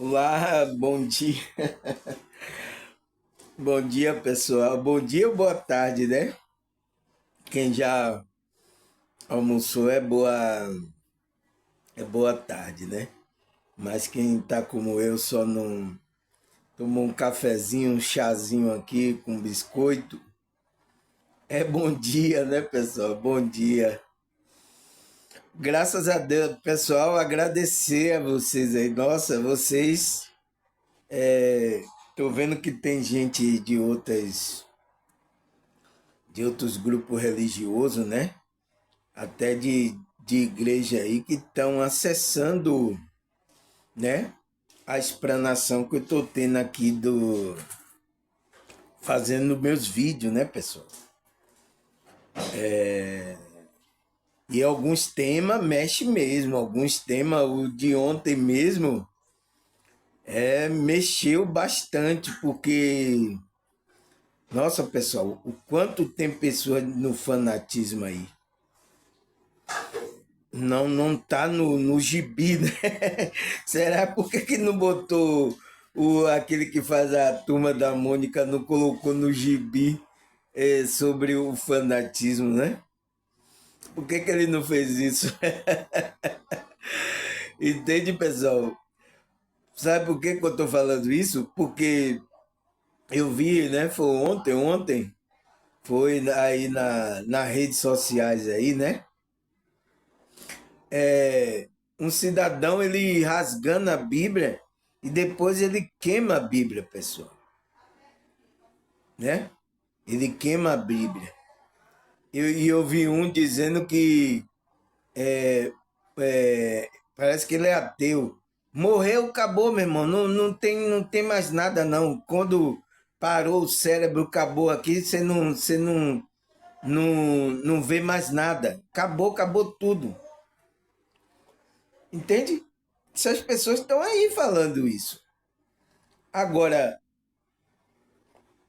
Olá, bom dia. Bom dia, pessoal. Bom dia ou boa tarde, né? Quem já almoçou é boa tarde, né? Mas quem tá como eu só não tomou um cafezinho, um chazinho aqui com biscoito, é bom dia, né, pessoal? Bom dia. Graças a Deus, pessoal, agradecer a vocês aí. Nossa, vocês, tô vendo que tem gente de outros grupos religiosos, né? Até de igreja aí que estão acessando, né? A explanação que eu estou tendo aqui fazendo meus vídeos, né, pessoal? E alguns temas mexe mesmo, alguns temas, o de ontem mesmo, mexeu bastante, porque, nossa, pessoal, o quanto tem pessoas no fanatismo aí. Não tá no gibi, né? Será por que não botou aquele que faz a Turma da Mônica, não colocou no gibi sobre o fanatismo, né? Por que ele não fez isso? Entende, pessoal? Sabe por que eu tô falando isso? Porque eu vi, né? Foi ontem, foi aí nas redes sociais aí, né? Um cidadão ele rasgando a Bíblia e depois ele queima a Bíblia, pessoal, né? Ele queima a Bíblia. E eu vi um dizendo que parece que ele é ateu. Morreu, acabou, meu irmão. Não tem mais nada, não. Quando parou o cérebro, acabou aqui, você não vê mais nada. Acabou tudo. Entende? Essas pessoas estão aí falando isso. Agora,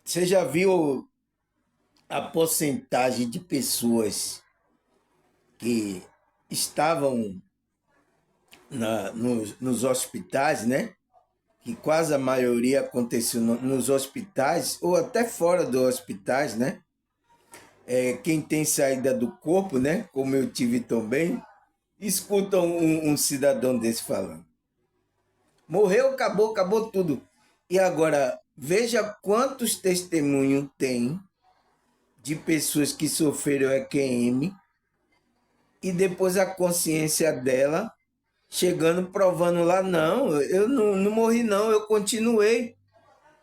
você já viu a porcentagem de pessoas que estavam nos hospitais, né? Que quase a maioria aconteceu nos hospitais ou até fora dos hospitais, né? Quem tem saída do corpo, né? Como eu tive também, escuta um cidadão desse falando. Morreu, acabou tudo. E agora, veja quantos testemunhos tem de pessoas que sofreram EQM e depois a consciência dela chegando provando lá, não, eu não morri não, eu continuei.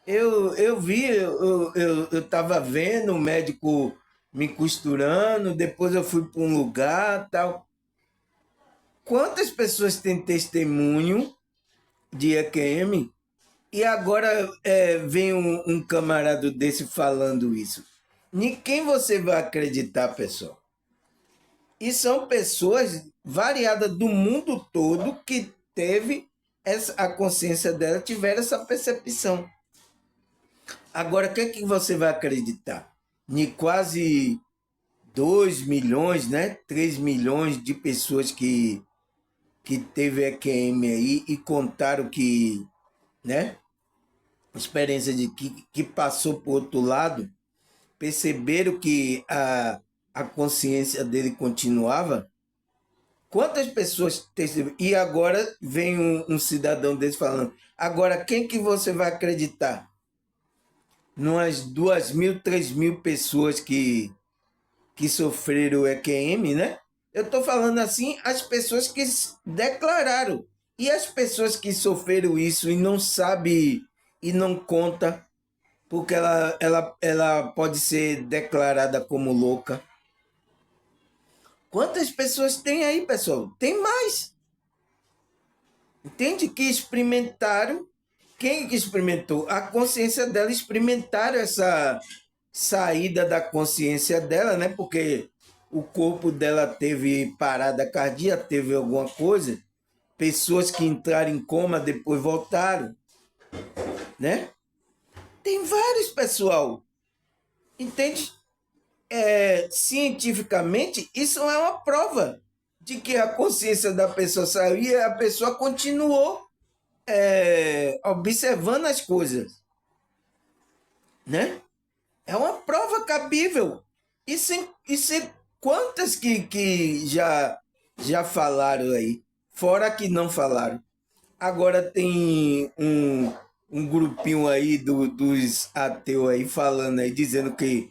Eu vi, eu tava vendo o médico me costurando, depois eu fui para um lugar tal. Quantas pessoas têm testemunho de EQM e agora vem um camarada desse falando isso? Em quem você vai acreditar, pessoal? E são pessoas variadas do mundo todo que teve a consciência dela, tiveram essa percepção. Agora, o que é que você vai acreditar? Em quase 2 milhões, né? 3 milhões de pessoas que teve EQM aí e contaram que, né? Experiência de que passou por outro lado, perceberam que a consciência dele continuava. Quantas pessoas testemunham? E agora vem um cidadão desse falando, agora quem que você vai acreditar? Numas 2.000, 3.000 pessoas que sofreram EQM, né? Eu estou falando assim, as pessoas que declararam. E as pessoas que sofreram isso e não sabe e não conta, porque ela pode ser declarada como louca. Quantas pessoas tem aí, pessoal? Tem mais. Entende? Que experimentaram. Quem que experimentou? A consciência dela experimentaram essa saída da consciência dela, né? Porque o corpo dela teve parada cardíaca, teve alguma coisa. Pessoas que entraram em coma depois voltaram, né? Tem vários, pessoal. Entende? Cientificamente, isso é uma prova de que a consciência da pessoa saiu e a pessoa continuou. observando as coisas, né? É uma prova cabível. E sem quantas que já falaram aí, fora que não falaram. Agora tem um grupinho aí dos ateus aí falando aí, dizendo que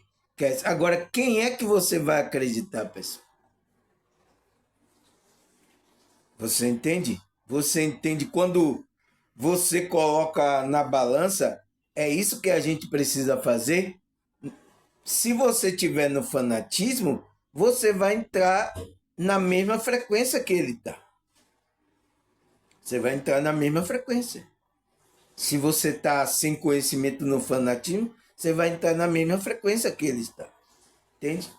agora quem é que você vai acreditar, pessoal? Você entende? Você entende quando você coloca na balança, é isso que a gente precisa fazer? Se você tiver no fanatismo, você vai entrar na mesma frequência que ele está. Você vai entrar na mesma frequência. Se você está sem conhecimento no fanatismo, você vai entrar na mesma frequência que ele está. Entende?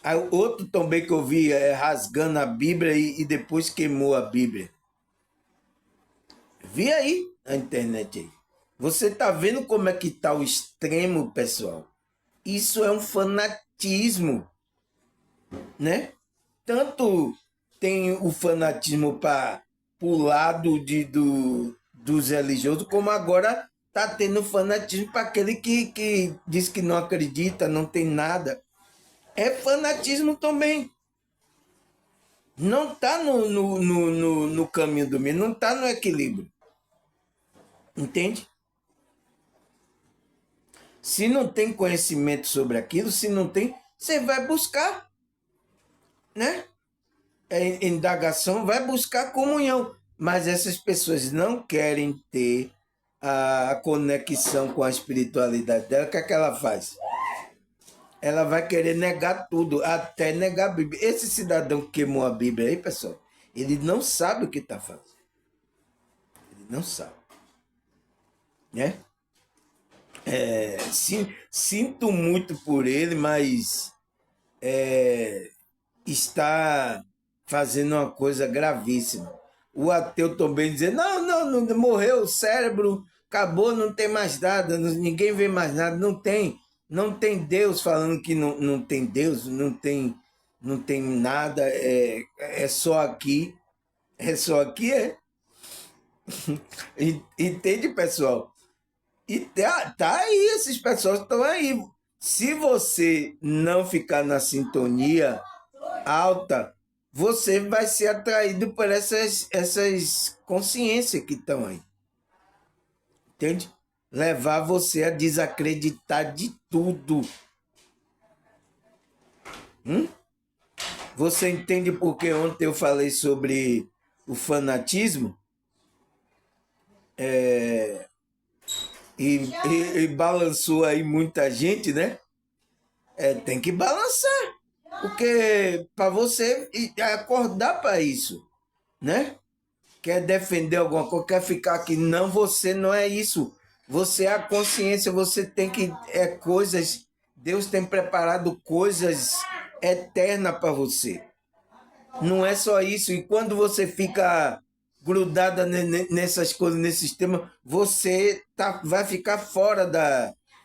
Aí, outro também que eu vi é rasgando a Bíblia e depois queimou a Bíblia. Vi aí na internet aí. Você está vendo como é que está o extremo, pessoal? Isso é um fanatismo, né? Tanto tem o fanatismo para o lado dos religiosos, como agora está tendo fanatismo para aquele que diz que não acredita, não tem nada. É fanatismo também. Não está no caminho do meio, não está no equilíbrio. Entende? Se não tem conhecimento sobre aquilo, se não tem, você vai buscar, né? Indagação, vai buscar comunhão. Mas essas pessoas não querem ter a conexão com a espiritualidade dela. O que é que ela faz? Ela vai querer negar tudo, até negar a Bíblia. Esse cidadão que queimou a Bíblia aí, pessoal, ele não sabe o que está fazendo. Ele não sabe. Né? Sinto muito por ele, mas está fazendo uma coisa gravíssima. O ateu também dizendo, não, morreu o cérebro, acabou, não tem mais nada, ninguém vê mais nada, não tem Deus falando que não tem Deus, não tem nada, é só aqui, é. Entende, pessoal? E tá aí, esses pessoas estão aí. Se você não ficar na sintonia alta, você vai ser atraído por essas consciências que estão aí. Entende? Levar você a desacreditar de tudo. Você entende porque ontem eu falei sobre o fanatismo? E balançou aí muita gente, né? Tem que balançar. Porque para você acordar para isso, né? Quer defender alguma coisa, quer ficar aqui. Não, você não é isso. Você é a consciência, você tem que. Coisas. Deus tem preparado coisas eternas para você. Não é só isso. E quando você fica grudada nessas coisas, nesses temas, você vai ficar fora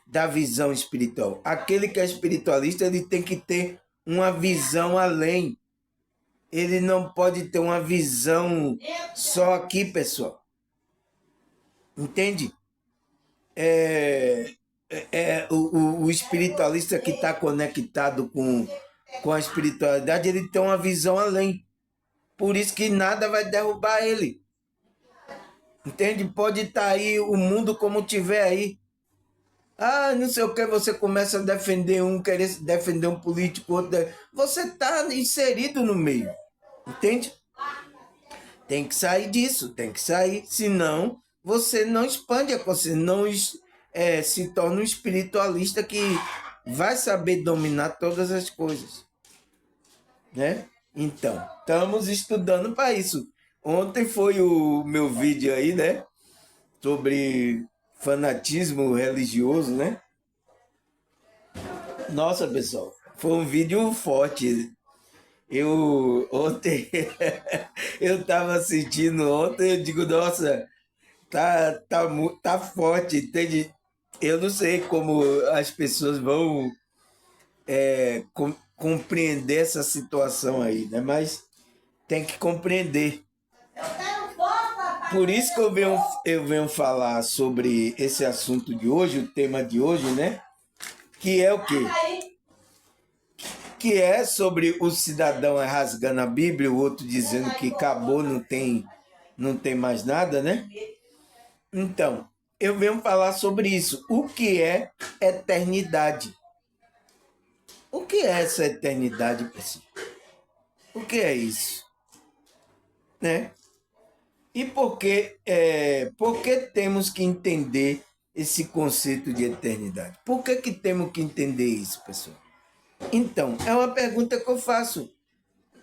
da visão espiritual. Aquele que é espiritualista, ele tem que ter uma visão além. Ele não pode ter uma visão só aqui, pessoal. Entende? O espiritualista que está conectado com a espiritualidade, ele tem uma visão além. Por isso que nada vai derrubar ele. Entende? Pode estar aí o mundo como tiver aí. Não sei o que, você começa a defender querer defender um político, outro. Você está inserido no meio. Entende? Tem que sair disso, tem que sair. Senão, você não expande a consciência, não se torna um espiritualista que vai saber dominar todas as coisas. Né? Então, estamos estudando para isso. Ontem foi o meu vídeo aí, né? Sobre fanatismo religioso, né? Nossa, pessoal, foi um vídeo forte. Eu ontem eu tava assistindo ontem, eu digo, nossa, tá forte, entende? Eu não sei como as pessoas vão compreender essa situação aí, né? Mas tem que compreender. por isso que eu venho falar sobre esse assunto de hoje, o tema de hoje, né? Que é o quê? Que é sobre o cidadão rasgando a Bíblia, o outro dizendo que acabou, não tem mais nada, né? Então, eu venho falar sobre isso. O que é eternidade? O que é essa eternidade, pessoal? O que é isso? Né? E por que temos que entender esse conceito de eternidade? Por que temos que entender isso, pessoal? Então, é uma pergunta que eu faço.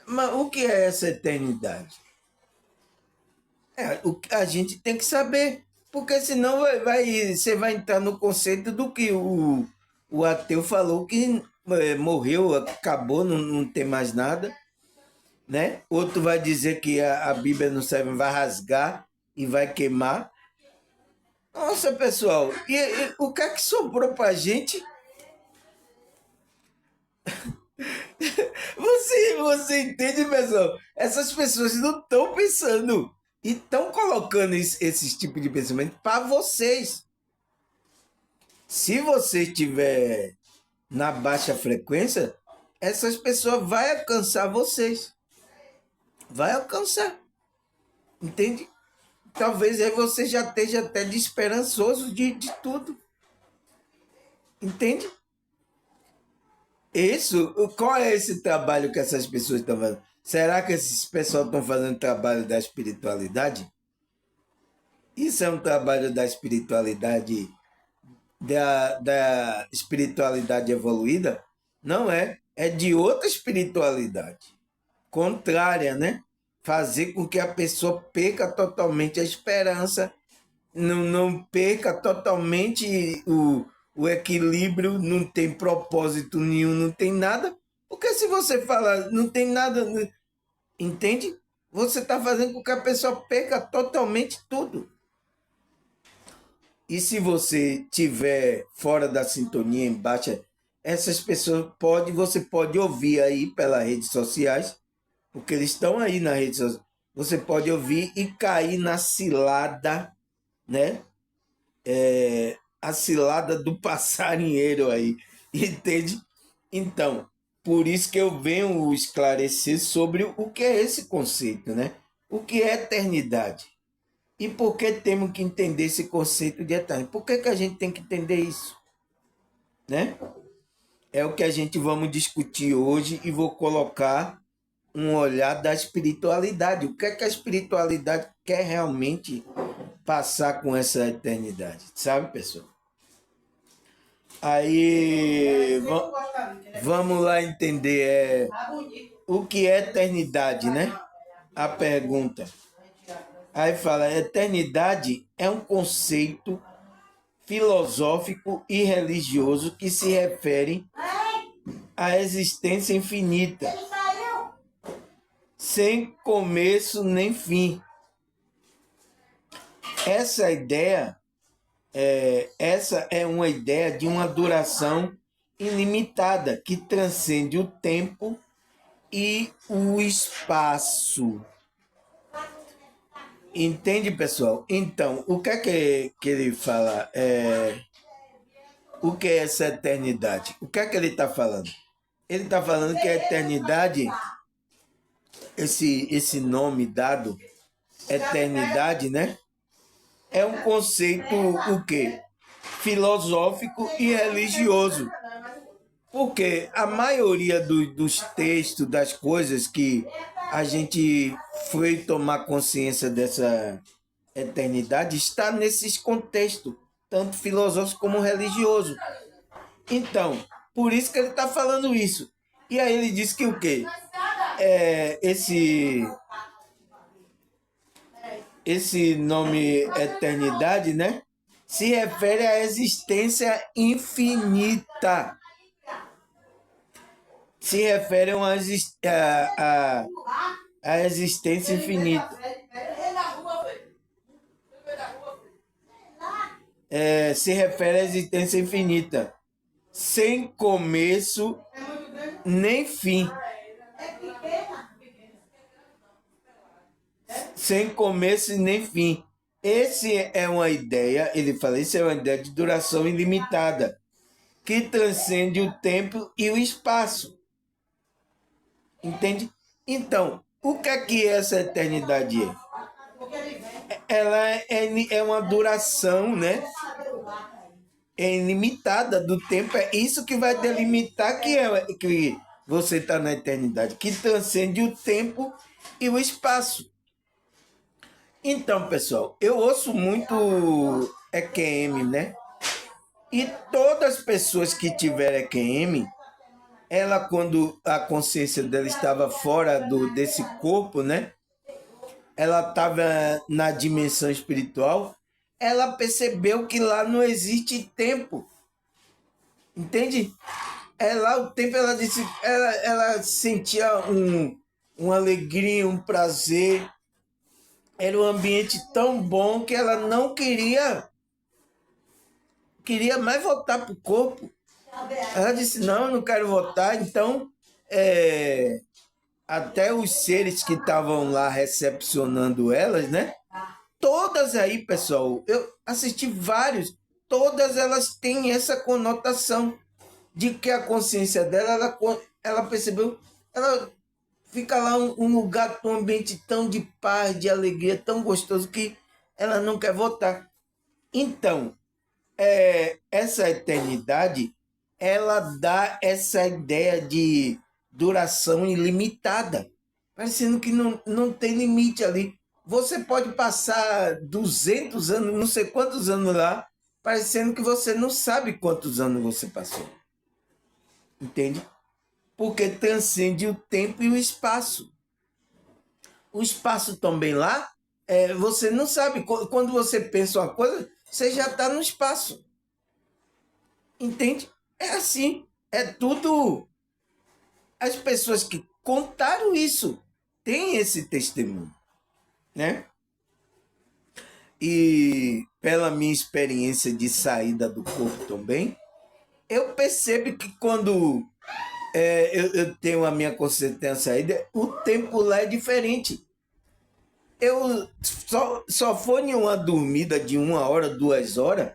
Mas o que é essa eternidade? A gente tem que saber, porque senão você vai entrar no conceito do que o ateu falou, que morreu, acabou, não tem mais nada, né? Outro vai dizer que a Bíblia não serve, vai rasgar e vai queimar. Nossa, pessoal, e o que é que sobrou pra gente? Você entende, pessoal? Essas pessoas não estão pensando e estão colocando esse tipo de pensamento para vocês. Se você estiver na baixa frequência, essas pessoas vão alcançar vocês. Vai alcançar. Entende? Talvez aí você já esteja até desesperançoso de tudo. Entende? Isso, qual é esse trabalho que essas pessoas estão fazendo? Será que esses pessoal estão fazendo trabalho da espiritualidade? Isso é um trabalho da espiritualidade, da espiritualidade evoluída? Não é. É de outra espiritualidade. Contrária, né? Fazer com que a pessoa perca totalmente a esperança, não perca totalmente o equilíbrio, não tem propósito nenhum, não tem nada. Porque se você fala, não tem nada, entende? Você está fazendo com que a pessoa perca totalmente tudo. E se você tiver fora da sintonia, em baixa, essas pessoas você pode ouvir aí pelas redes sociais, porque eles estão aí na rede social. Você pode ouvir e cair na cilada, né? A cilada do passarinheiro aí, entende? Então, por isso que eu venho esclarecer sobre o que é esse conceito, né? O que é eternidade? E por que temos que entender esse conceito de eternidade? Por que a gente tem que entender isso? Né? É o que a gente vamos discutir hoje e vou colocar um olhar da espiritualidade. O que é que a espiritualidade quer realmente passar com essa eternidade? Sabe, pessoal? Aí, vamos lá entender o que é eternidade, né? A pergunta. Aí fala, eternidade é um conceito filosófico e religioso que se refere à existência infinita, sem começo nem fim. Essa é uma ideia de uma duração ilimitada que transcende o tempo e o espaço. Entende, pessoal? Então, o que é que ele fala? O que é essa eternidade? O que é que ele está falando? Ele está falando que a eternidade, esse nome dado, eternidade, né? É um conceito, o quê? Filosófico e religioso. Porque a maioria dos textos, das coisas que a gente foi tomar consciência dessa eternidade, está nesses contextos, tanto filosófico como religioso. Então, por isso que ele está falando isso. E aí ele diz que o quê? Esse nome eternidade, né? Se refere à existência infinita. Se refere a existência infinita. Se refere à existência infinita, sem começo nem fim. sem começo e nem fim. Esse é uma ideia, ele fala, isso é uma ideia de duração ilimitada, que transcende o tempo e o espaço. Entende? Então, o que é essa eternidade? Ela é uma duração, né? É ilimitada do tempo. É isso que vai delimitar que você está na eternidade, que transcende o tempo e o espaço. Então, pessoal, eu ouço muito EQM, né? E todas as pessoas que tiveram EQM, ela, quando a consciência dela estava fora desse corpo, né? Ela estava na dimensão espiritual, ela percebeu que lá não existe tempo. Entende? É lá o tempo, ela disse, ela sentia uma alegria, um prazer. Era um ambiente tão bom que ela não queria mais voltar para o corpo. Ela disse, não, eu não quero voltar. Então, até os seres que estavam lá recepcionando elas, né? Todas aí, pessoal, eu assisti vários, todas elas têm essa conotação de que a consciência dela, ela percebeu, ela fica lá um lugar, um ambiente tão de paz, de alegria, tão gostoso que ela não quer voltar. Então, essa eternidade, ela dá essa ideia de duração ilimitada, parecendo que não tem limite ali. Você pode passar 200 anos, não sei quantos anos lá, parecendo que você não sabe quantos anos você passou. Entende? Porque transcende o tempo e o espaço. O espaço também lá, você não sabe. Quando você pensa uma coisa, você já está no espaço. Entende? É assim. É tudo. As pessoas que contaram isso têm esse testemunho, né? E pela minha experiência de saída do corpo também, eu percebo que quando eu tenho a minha consciência saída, o tempo lá é diferente. Eu só foi em uma dormida de 1 hora, 2 horas,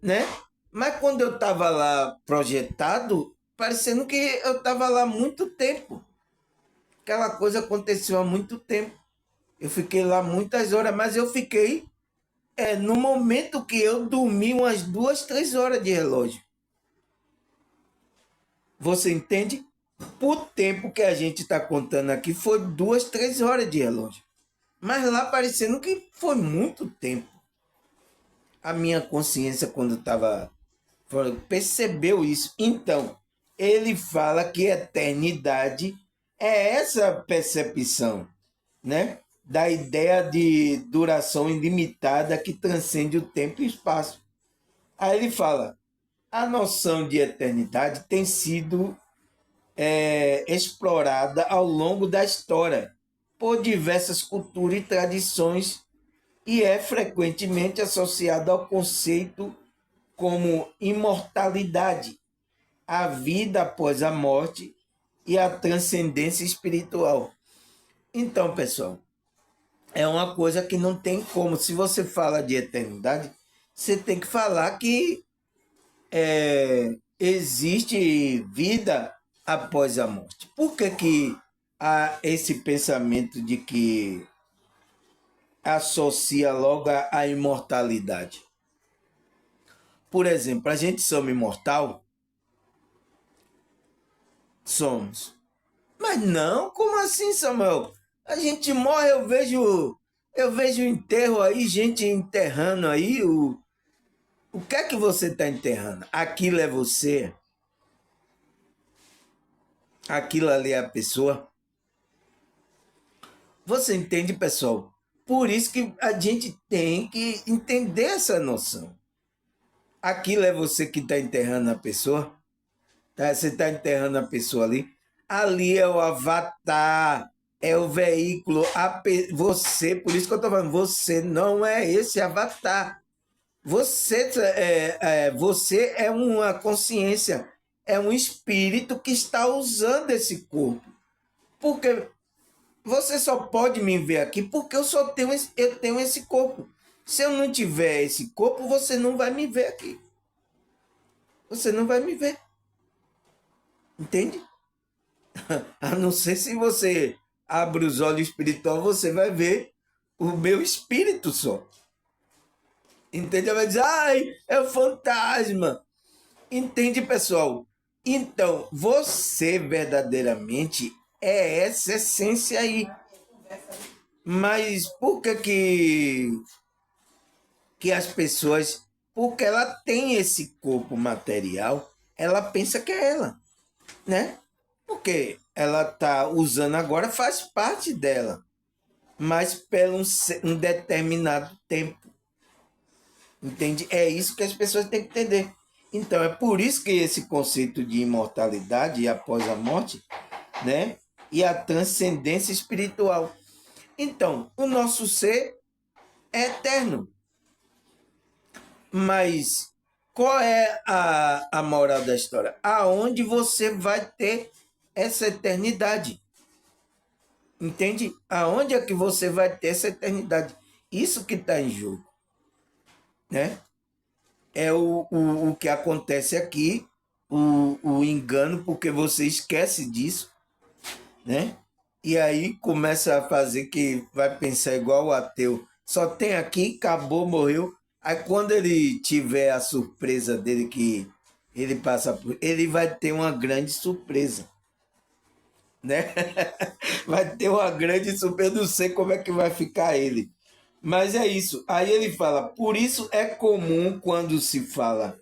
né? Mas quando eu estava lá projetado, parecendo que eu estava lá há muito tempo. Aquela coisa aconteceu há muito tempo. Eu fiquei lá muitas horas, mas eu fiquei no momento que eu dormi umas 2, 3 horas de relógio. Você entende? Por tempo que a gente está contando aqui, foi 2, 3 horas de relógio. Mas lá parecendo que foi muito tempo. A minha consciência, quando estava percebeu isso. Então, ele fala que eternidade é essa percepção, né? Da ideia de duração ilimitada que transcende o tempo e o espaço. Aí ele fala, a noção de eternidade tem sido explorada ao longo da história por diversas culturas e tradições e é frequentemente associada ao conceito como imortalidade, a vida após a morte e a transcendência espiritual. Então, pessoal, é uma coisa que não tem como. Se você fala de eternidade, você tem que falar que existe vida após a morte. Por que há esse pensamento de que associa logo a imortalidade? Por exemplo, a gente somos imortal? Somos. Mas não, como assim, Samuel? A gente morre, eu vejo enterro aí, gente enterrando aí. O que é que você está enterrando? Aquilo é você? Aquilo ali é a pessoa? Você entende, pessoal? Por isso que a gente tem que entender essa noção. Aquilo é você que está enterrando a pessoa? Tá? Você está enterrando a pessoa ali? Ali é o avatar, é o veículo. Você, por isso que eu estou falando, você não é esse avatar. Você é uma consciência, é um espírito que está usando esse corpo. Porque você só pode me ver aqui porque eu tenho esse corpo. Se eu não tiver esse corpo, você não vai me ver aqui. Você não vai me ver. Entende? A não ser se você abre os olhos espirituais, você vai ver o meu espírito só. Entende? Vai dizer, ai, é o fantasma. Entende, pessoal? Então, você verdadeiramente é essa essência aí. Mas por que as pessoas, porque ela tem esse corpo material, ela pensa que é ela, né? Porque ela tá usando agora, faz parte dela, mas pelo um determinado tempo. Entende? É isso que as pessoas têm que entender. Então, é por isso que esse conceito de imortalidade após a morte, né? E a transcendência espiritual. Então, o nosso ser é eterno. Mas qual é a moral da história? Aonde você vai ter essa eternidade? Entende? Aonde é que você vai ter essa eternidade? Isso que está em jogo, né? É o que acontece aqui, o engano, porque você esquece disso, né? E aí começa a fazer que vai pensar igual o ateu. Só tem aqui, acabou, morreu. Aí quando ele tiver a surpresa dele que ele passa por, ele vai ter uma grande surpresa, né? Vai ter uma grande surpresa, eu não sei como é que vai ficar ele. Mas é isso. Aí ele fala, por isso é comum quando se fala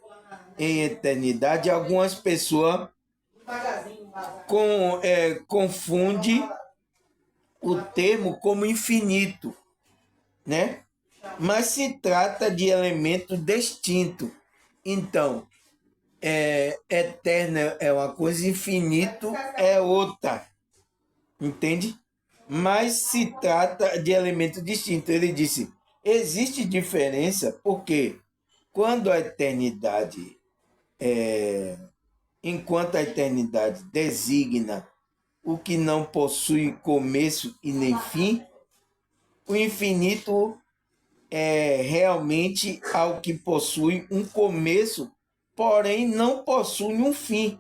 em eternidade, algumas pessoas confunde o termo como infinito, né? Mas se trata de elemento distinto. Então, eterno é uma coisa, infinito é outra, entende? Mas se trata de elemento distinto. Ele disse, existe diferença porque quando a eternidade, enquanto a eternidade designa o que não possui começo e nem fim, o infinito é realmente algo que possui um começo, porém não possui um fim.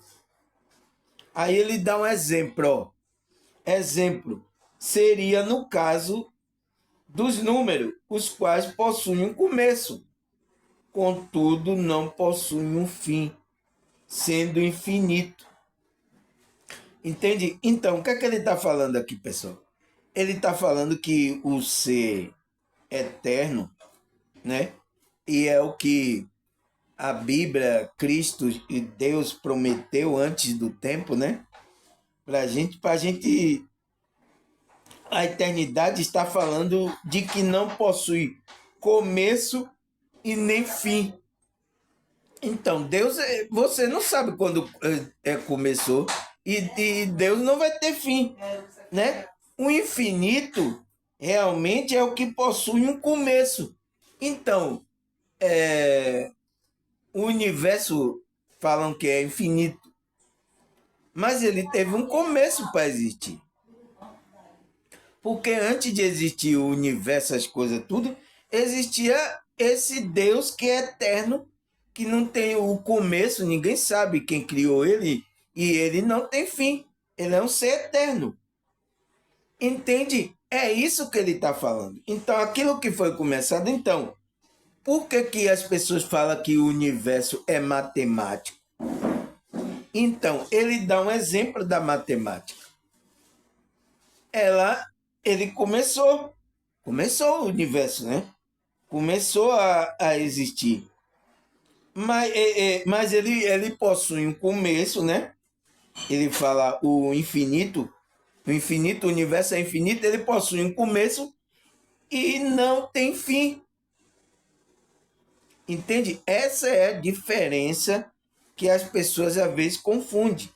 Aí ele dá um exemplo, ó. Exemplo seria no caso dos números, os quais possuem um começo, contudo não possuem um fim, sendo infinito. Entende? Então, o que é que ele está falando aqui, pessoal? Ele está falando que o ser eterno, né? E é o que a Bíblia, Cristo e Deus prometeu antes do tempo, né? Para gente, a eternidade está falando de que não possui começo e nem fim. Então, Deus, você não sabe quando começou e Deus não vai ter fim, né? O infinito realmente é o que possui um começo. Então, o universo falam que é infinito, mas ele teve um começo para existir. Porque antes de existir o universo, as coisas, tudo, existia esse Deus que é eterno, que não tem o começo, ninguém sabe quem criou ele, e ele não tem fim. Ele é um ser eterno. Entende? É isso que ele está falando. Então, aquilo que foi começado, então, por que as pessoas falam que o universo é matemático? Então, ele dá um exemplo da matemática. Ele começou o universo, né? Começou a existir. Mas ele possui um começo, né? Ele fala o infinito, o universo é infinito, ele possui um começo e não tem fim. Entende? Essa é a diferença que as pessoas às vezes confundem.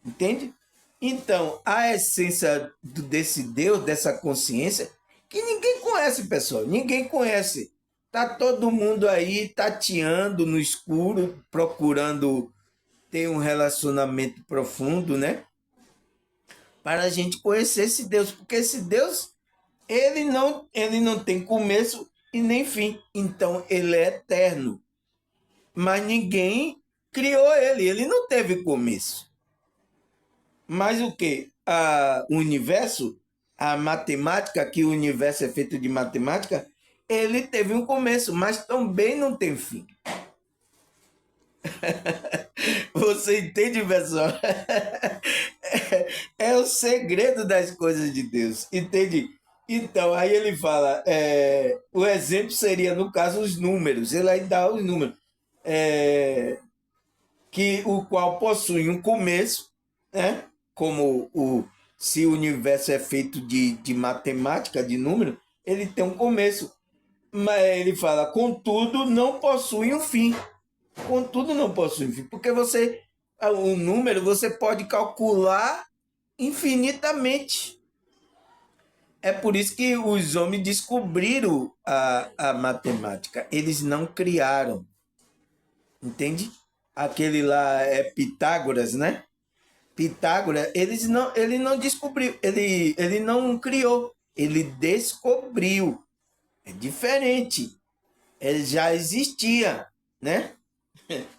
Entende? Então, a essência desse Deus, dessa consciência, que ninguém conhece, pessoal. Ninguém conhece. Tá todo mundo aí tateando no escuro, procurando ter um relacionamento profundo, né? para a gente conhecer esse Deus, porque esse Deus, ele não tem começo e nem fim, então ele é eterno, mas ninguém criou ele não teve começo. Mas o que? O universo, a matemática, que o universo é feito de matemática, ele teve um começo, mas também não tem fim. Você entende, pessoal? É o segredo das coisas de Deus, entende? Então, aí ele fala, o exemplo seria, no caso, os números. Ele aí dá os números, que o qual possui um começo, né? Como se o universo é feito de matemática, de número, ele tem um começo. Mas ele fala, contudo, não possui um fim. Contudo, não possui um fim. Porque o número, você pode calcular infinitamente. É por isso que os homens descobriram a matemática. Eles não criaram. Entende? Aquele lá é Pitágoras, né? Pitágoras, ele não descobriu, ele não criou, ele descobriu. É diferente. Ele já existia, né?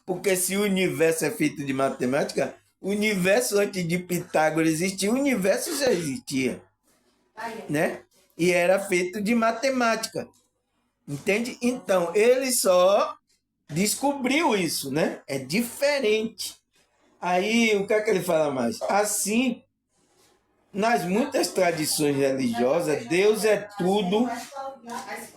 Porque se o universo é feito de matemática, o universo antes de Pitágoras existir, o universo já existia, né? E era feito de matemática, entende? Então, ele só descobriu isso, né? É diferente. Aí, o que é que ele fala mais? Assim, nas muitas tradições religiosas, Deus é tudo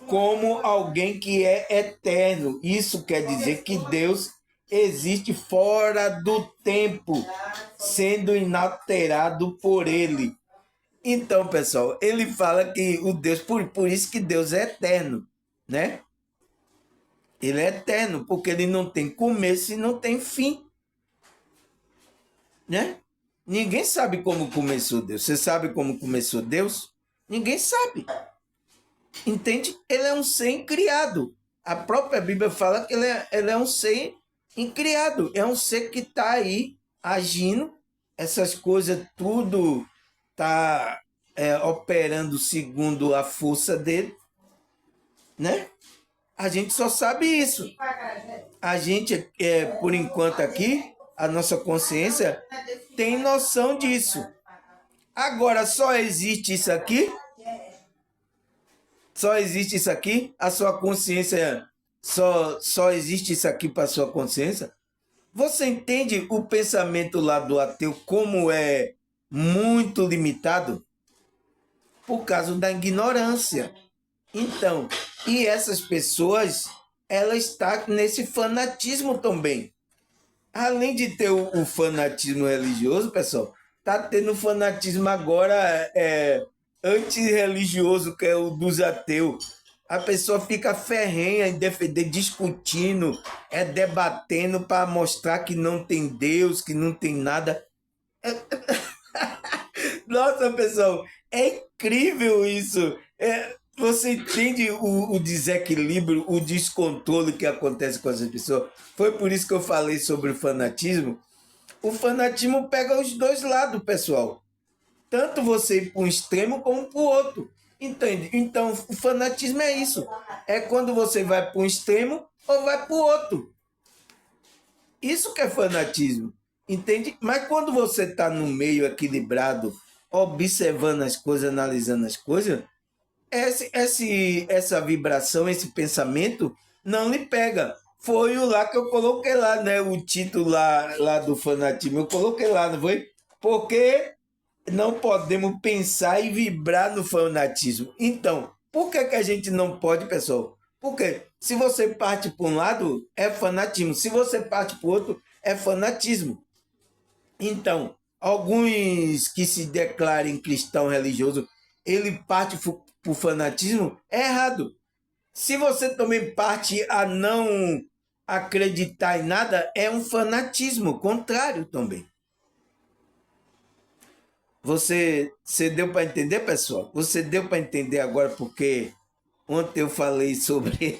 como alguém que é eterno. Isso quer dizer que Deus existe fora do tempo, sendo inalterado por ele. Então, pessoal, ele fala que o Deus, por isso que Deus é eterno, né? Ele é eterno, porque ele não tem começo e não tem fim, né? Ninguém sabe como começou Deus. Você sabe como começou Deus? Ninguém sabe. Entende? Ele é um ser incriado. A própria Bíblia fala que ele é um ser incriado. É um ser que está aí agindo. Essas coisas tudo está operando segundo a força dele, né? A gente só sabe isso. A gente, por enquanto aqui, a nossa consciência tem noção disso. Agora, só existe isso aqui? Só existe isso aqui? A sua consciência só existe isso aqui para a sua consciência? Você entende o pensamento lá do ateu como é muito limitado? Por causa da ignorância. Então, e essas pessoas, ela está nesse fanatismo também. Além de ter o fanatismo religioso, pessoal, tá tendo fanatismo agora antirreligioso, que é o dos ateus. A pessoa fica ferrenha em defender, discutindo, debatendo para mostrar que não tem Deus, que não tem nada. Nossa, pessoal, é incrível isso. Você entende o desequilíbrio, o descontrole que acontece com essas pessoas? Foi por isso que eu falei sobre o fanatismo. O fanatismo pega os dois lados, pessoal. Tanto você ir para um extremo como para o outro. Entende? Então, o fanatismo é isso. É quando você vai para um extremo ou vai para o outro. Isso que é fanatismo. Entende? Mas quando você está no meio equilibrado, observando as coisas, analisando as coisas, essa vibração, esse pensamento não lhe pega. Foi o lá que eu coloquei lá, né? O título lá do fanatismo. Eu coloquei lá, não foi? Porque não podemos pensar e vibrar no fanatismo. Então, por que a gente não pode, pessoal? Porque se você parte para um lado, é fanatismo. Se você parte para o outro, é fanatismo. Então, alguns que se declarem cristão religioso, ele parte para o fanatismo, é errado. Se você também parte a não acreditar em nada, é um fanatismo contrário também. Você deu para entender, pessoal? Você deu para entender agora porque ontem eu falei sobre,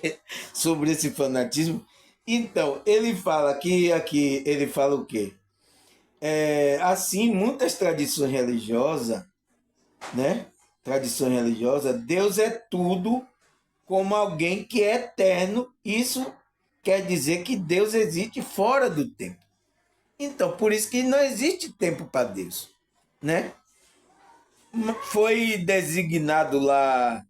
sobre esse fanatismo. Então, ele fala aqui, ele fala o quê? Assim, muitas tradições religiosas, né? Tradição religiosa, Deus é tudo como alguém que é eterno. Isso quer dizer que Deus existe fora do tempo. Então, por isso que não existe tempo para Deus, né? Foi designado lá,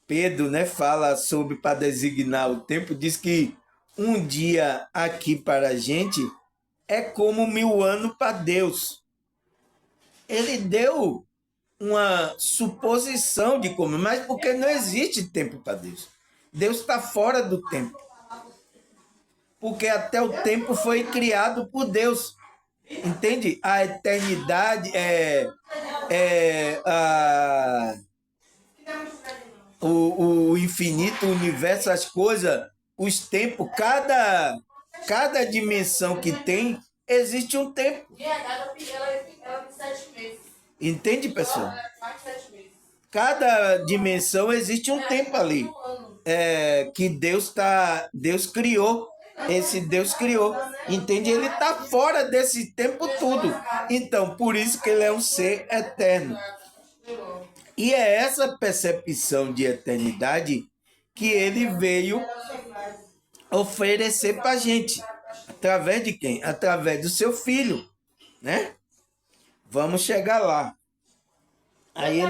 Pedro, né? Fala sobre para designar o tempo, diz que um dia aqui para a gente é como 1000 anos para Deus. Ele deu uma suposição de como, mas porque não existe tempo para Deus. Deus está fora do tempo. Porque até o tempo foi criado por Deus. Entende? A eternidade o infinito, o universo, as coisas, os tempos, cada dimensão que tem, existe um tempo. Entende, pessoal? Cada dimensão existe um tempo ali. Que Deus criou. Esse Deus criou. Entende? Ele está fora desse tempo tudo. Então, por isso que ele é um ser eterno. E é essa percepção de eternidade que ele veio oferecer para a gente. Através de quem? Através do seu filho, né? Vamos chegar lá. Aí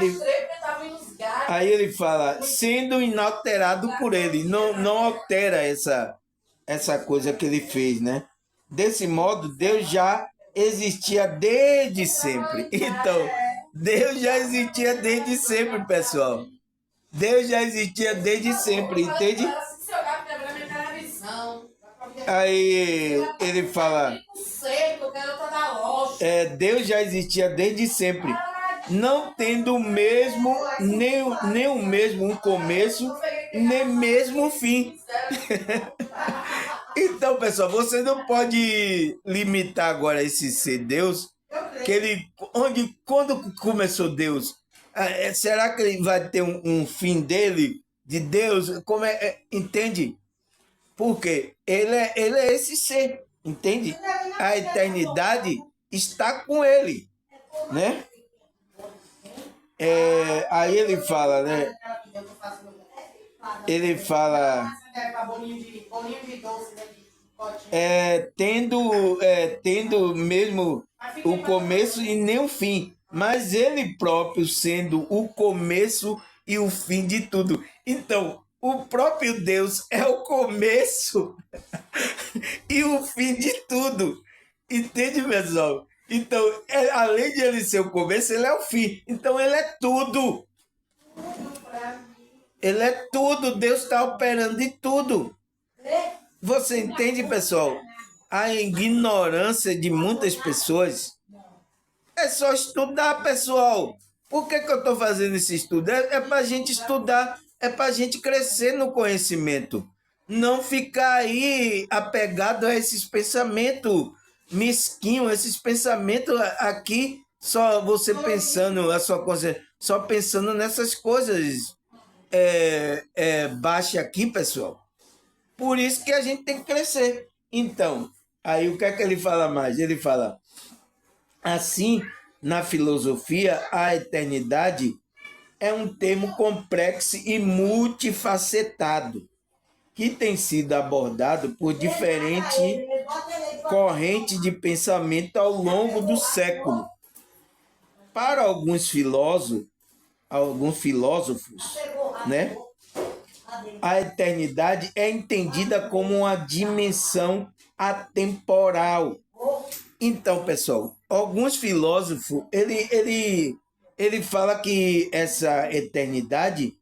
ele fala, sendo inalterado por ele. Não altera essa coisa que ele fez, né? Desse modo, Deus já existia desde sempre. Então, Deus já existia desde sempre, pessoal. Deus já existia desde sempre, entende? Aí ele fala, Deus já existia desde sempre, não tendo nem o mesmo um começo, nem mesmo um fim. Então, pessoal, você não pode limitar agora esse ser Deus, que ele, quando começou Deus, será que ele vai ter um fim dele, de Deus? Entende? Porque ele é esse ser, entende? A eternidade está com ele, né? Aí ele fala, né? Ele fala, tendo mesmo o começo e nem o fim, mas ele próprio sendo o começo e o fim de tudo. Então, o próprio Deus é o começo e o fim de tudo. Entende, pessoal? Então, além de ele ser o começo, ele é o fim. Então, ele é tudo. Ele é tudo. Deus está operando em tudo. Você entende, pessoal? A ignorância de muitas pessoas é só estudar, pessoal. Por que eu estou fazendo esse estudo? É para a gente estudar, é para a gente crescer no conhecimento. Não ficar aí apegado a esses pensamentos mesquinhos, esses pensamentos aqui, só você pensando, a sua consciência, só pensando nessas coisas baixas aqui, pessoal. Por isso que a gente tem que crescer. Então, aí o que é que ele fala mais? Ele fala, assim, na filosofia, a eternidade é um termo complexo e multifacetado, que tem sido abordado por diferentes correntes de pensamento ao longo do século. Para alguns filósofos, né, a eternidade é entendida como uma dimensão atemporal. Então, pessoal, alguns filósofos, ele fala que essa eternidade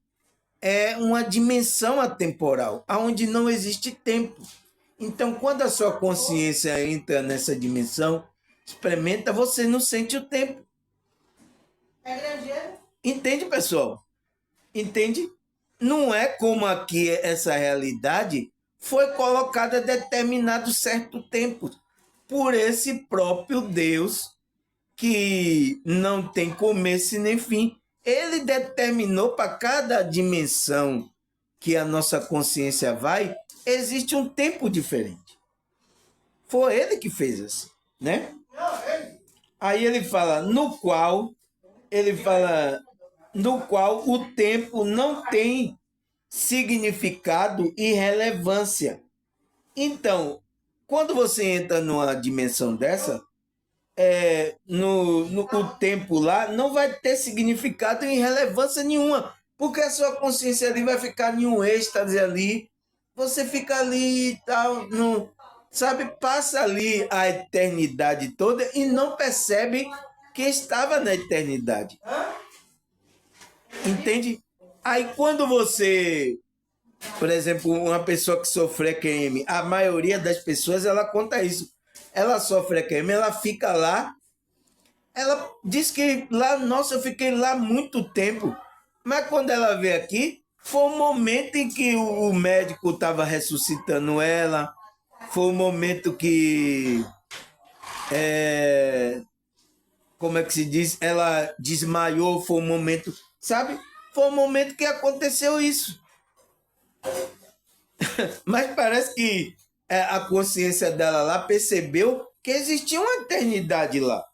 é uma dimensão atemporal, onde não existe tempo. Então, quando a sua consciência entra nessa dimensão, experimenta, você não sente o tempo. Entende, pessoal? Entende? Não é como aqui essa realidade foi colocada a determinado certo tempo por esse próprio Deus que não tem começo nem fim. Ele determinou para cada dimensão que a nossa consciência vai, existe um tempo diferente. Foi ele que fez assim, né? Aí ele fala, no qual o tempo não tem significado e relevância. Então, quando você entra numa dimensão dessa, o tempo lá não vai ter significado e relevância nenhuma, porque a sua consciência ali vai ficar em um êxtase ali, você fica ali e tal, no, sabe, passa ali a eternidade toda e não percebe que estava na eternidade, entende? Aí quando você, por exemplo, uma pessoa que sofre EQM, a maioria das pessoas ela conta isso, ela sofre EQM, ela fica lá. Ela disse que lá, nossa, eu fiquei lá muito tempo. Mas quando ela veio aqui, foi o momento em que o médico estava ressuscitando ela. Foi o momento que, como é que se diz? Ela desmaiou. Foi o momento, sabe? Foi o momento que aconteceu isso. Mas parece que a consciência dela lá percebeu que existia uma eternidade lá.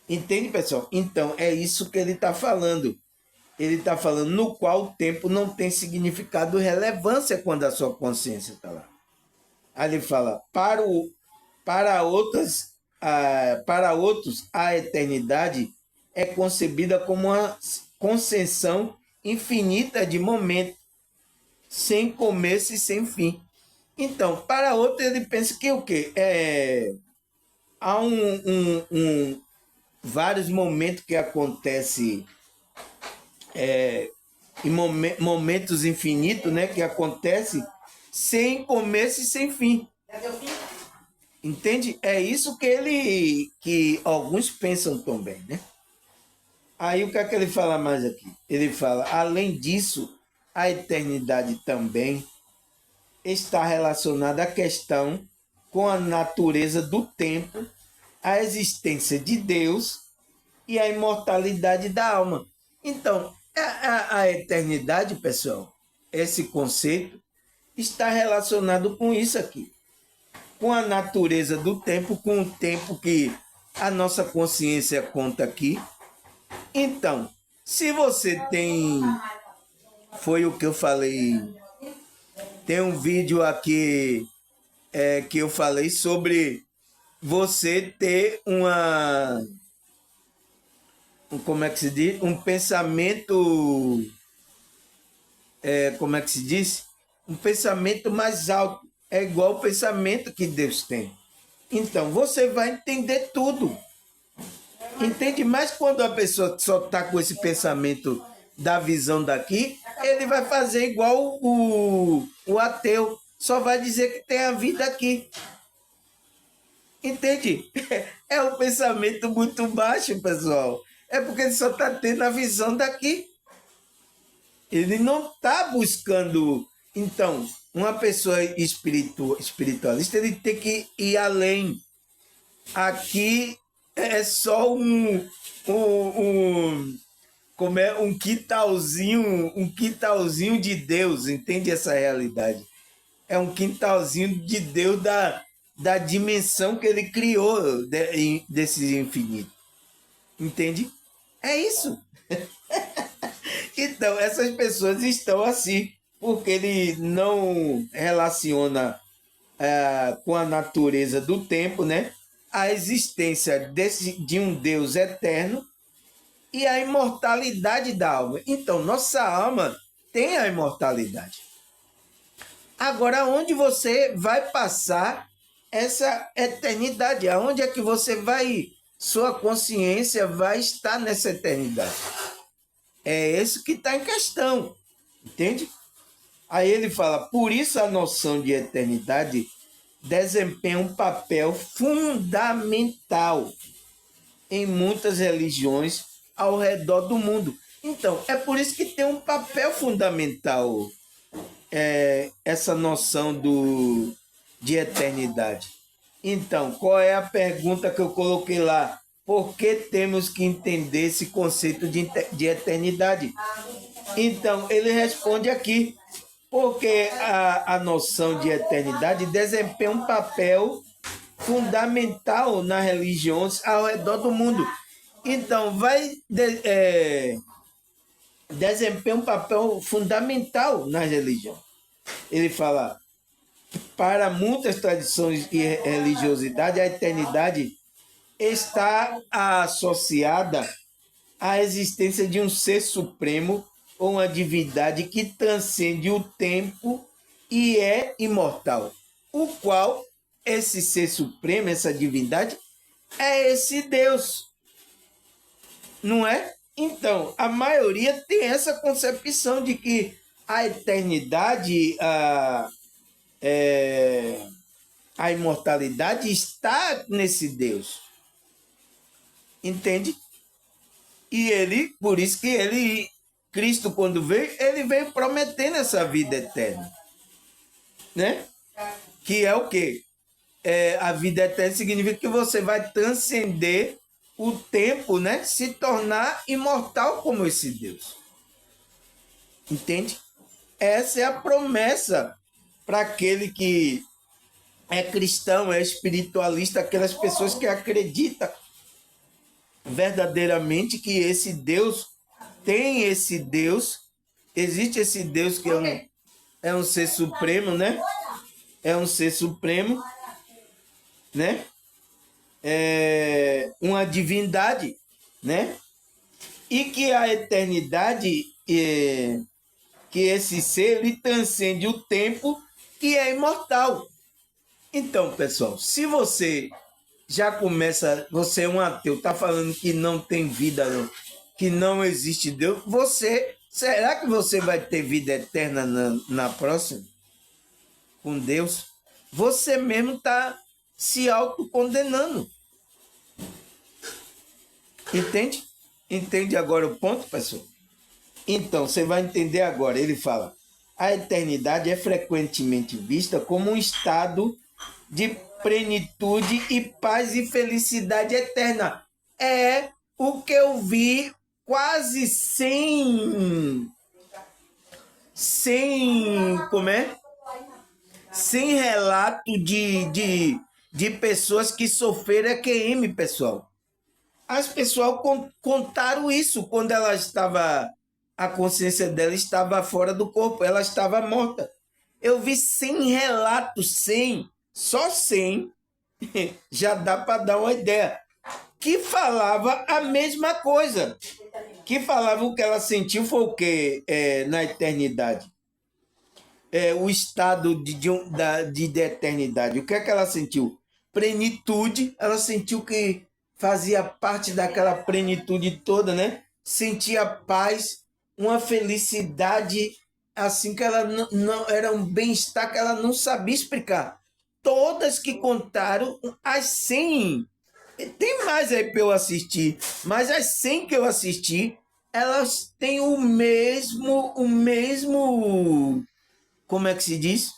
Entende, pessoal? Então, é isso que ele está falando. Ele está falando no qual o tempo não tem significado e relevância quando a sua consciência está lá. Aí ele fala, para outros, a eternidade é concebida como uma concessão infinita de momentos, sem começo e sem fim. Então, para outro, ele pensa que o quê? Há vários momentos que acontecem em momentos infinitos, né, que acontece sem começo e sem fim. Entende? É isso que alguns pensam também, né? Aí o que é que ele fala mais aqui? Ele fala, além disso, a eternidade também está relacionada à questão com a natureza do tempo, a existência de Deus e a imortalidade da alma. Então, a eternidade, pessoal, esse conceito está relacionado com isso aqui, com a natureza do tempo, com o tempo que a nossa consciência conta aqui. Então, se você tem, foi o que eu falei, tem um vídeo aqui que eu falei sobre você ter como é que se diz? Um pensamento, como é que se diz? Um pensamento mais alto. É igual o pensamento que Deus tem. Então, você vai entender tudo. Entende? Mas quando a pessoa só está com esse pensamento da visão daqui, ele vai fazer igual o ateu. Só vai dizer que tem a vida aqui. Entende? É um pensamento muito baixo, pessoal. É porque ele só está tendo a visão daqui. Ele não está buscando. Então, uma pessoa espiritualista, ele tem que ir além. Aqui é só como é um quintalzinho de Deus, entende essa realidade? É um quintalzinho de Deus da dimensão que ele criou desse infinito. Entende? É isso. Então, essas pessoas estão assim, porque ele não relaciona com a natureza do tempo, né? A existência de um Deus eterno e a imortalidade da alma. Então, nossa alma tem a imortalidade. Agora, onde você vai passar essa eternidade? Aonde é que você vai ir? Sua consciência vai estar nessa eternidade. É isso que está em questão, entende? Aí ele fala, por isso a noção de eternidade desempenha um papel fundamental em muitas religiões ao redor do mundo. Então, é por isso que tem um papel fundamental essa noção de eternidade. Então, qual é a pergunta que eu coloquei lá? Por que temos que entender esse conceito de eternidade? Então, ele responde aqui, porque a noção de eternidade desempenha um papel fundamental nas religiões ao redor do mundo. Então, vai desempenhar um papel fundamental na religião. Ele fala, para muitas tradições e religiosidade, a eternidade está associada à existência de um ser supremo ou uma divindade que transcende o tempo e é imortal, o qual esse ser supremo, essa divindade, é esse Deus, não é? Então, a maioria tem essa concepção de que a eternidade, a imortalidade está nesse Deus. Entende? E ele, por isso que ele, Cristo, quando veio, ele veio prometendo essa vida eterna. Né? Que é o quê? A vida eterna significa que você vai transcender o tempo, né? Se tornar imortal como esse Deus. Entende? Essa é a promessa para aquele que é cristão, é espiritualista, aquelas pessoas que acreditam verdadeiramente que esse Deus tem esse Deus, existe esse Deus que é um ser supremo, né? É um ser supremo, né? É uma divindade, né? E que a eternidade, que esse ser, ele transcende o tempo e é imortal. Então, pessoal, se você já começa, você é um ateu, está falando que não tem vida, não, que não existe Deus, será que você vai ter vida eterna na próxima? Com Deus? Você mesmo está se autocondenando. Entende? Entende agora o ponto, pessoal? Então, você vai entender agora. Ele fala, a eternidade é frequentemente vista como um estado de plenitude e paz e felicidade eterna. É o que eu vi quase sem relato de pessoas que sofreram EQM, pessoal. As pessoas contaram isso quando a consciência dela estava fora do corpo, ela estava morta. Eu vi 100 relatos, 100, só 100, já dá para dar uma ideia, que falava a mesma coisa, que falava o que ela sentiu foi o que na eternidade, o estado de eternidade. O que é que ela sentiu? Plenitude, ela sentiu que fazia parte daquela plenitude toda, né? Sentia paz, uma felicidade, assim que ela não era um bem-estar que ela não sabia explicar. Todas que contaram, as 100, tem mais aí para eu assistir, mas as 100 que eu assisti, elas têm o mesmo, como é que se diz?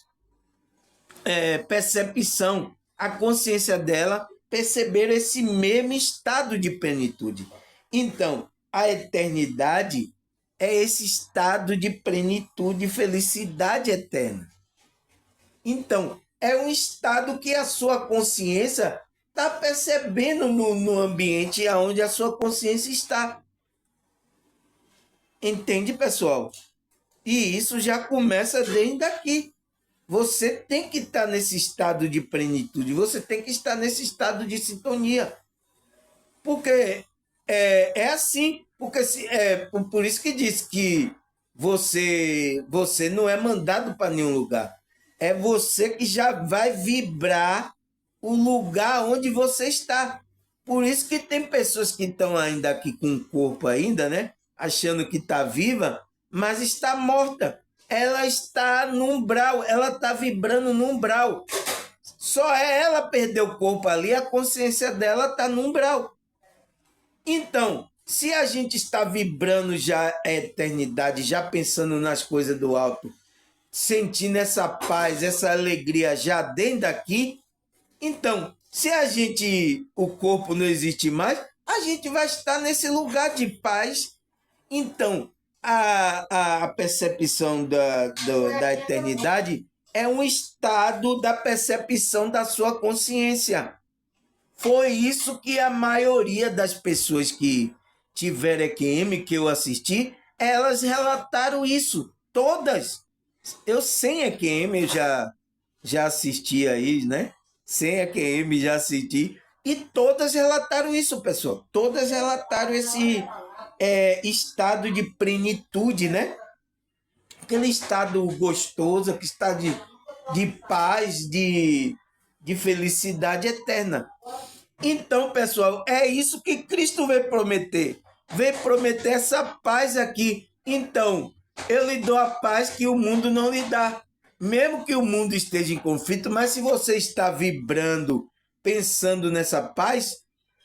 Percepção. A consciência dela perceber esse mesmo estado de plenitude. Então, a eternidade é esse estado de plenitude e felicidade eterna. Então, é um estado que a sua consciência está percebendo no ambiente onde a sua consciência está. Entende, pessoal? E isso já começa desde aqui. Você tem que estar nesse estado de plenitude, você tem que estar nesse estado de sintonia. Porque é assim, porque por isso que diz que você não é mandado para nenhum lugar. É você que já vai vibrar o lugar onde você está. Por isso que tem pessoas que estão ainda aqui com o corpo ainda, né? Achando que está viva, mas está morta. Ela está no umbral, ela está vibrando no umbral. Só ela perdeu o corpo ali, a consciência dela está no umbral. Então, se a gente está vibrando já a eternidade, já pensando nas coisas do alto, sentindo essa paz, essa alegria já dentro daqui, então, se o corpo não existe mais, a gente vai estar nesse lugar de paz. Então, a percepção da eternidade é um estado da percepção da sua consciência. Foi isso que a maioria das pessoas que tiveram EQM, que eu assisti, elas relataram isso. Todas. Eu sem EQM, eu já assisti aí, né? Sem EQM já assisti. E todas relataram isso, pessoal. Todas relataram esse estado de plenitude, né? Aquele estado gostoso, aquele estado de paz, de felicidade eterna. Então, pessoal, é isso que Cristo veio prometer. Veio prometer essa paz aqui. Então, eu lhe dou a paz que o mundo não lhe dá. Mesmo que o mundo esteja em conflito, mas se você está vibrando, pensando nessa paz,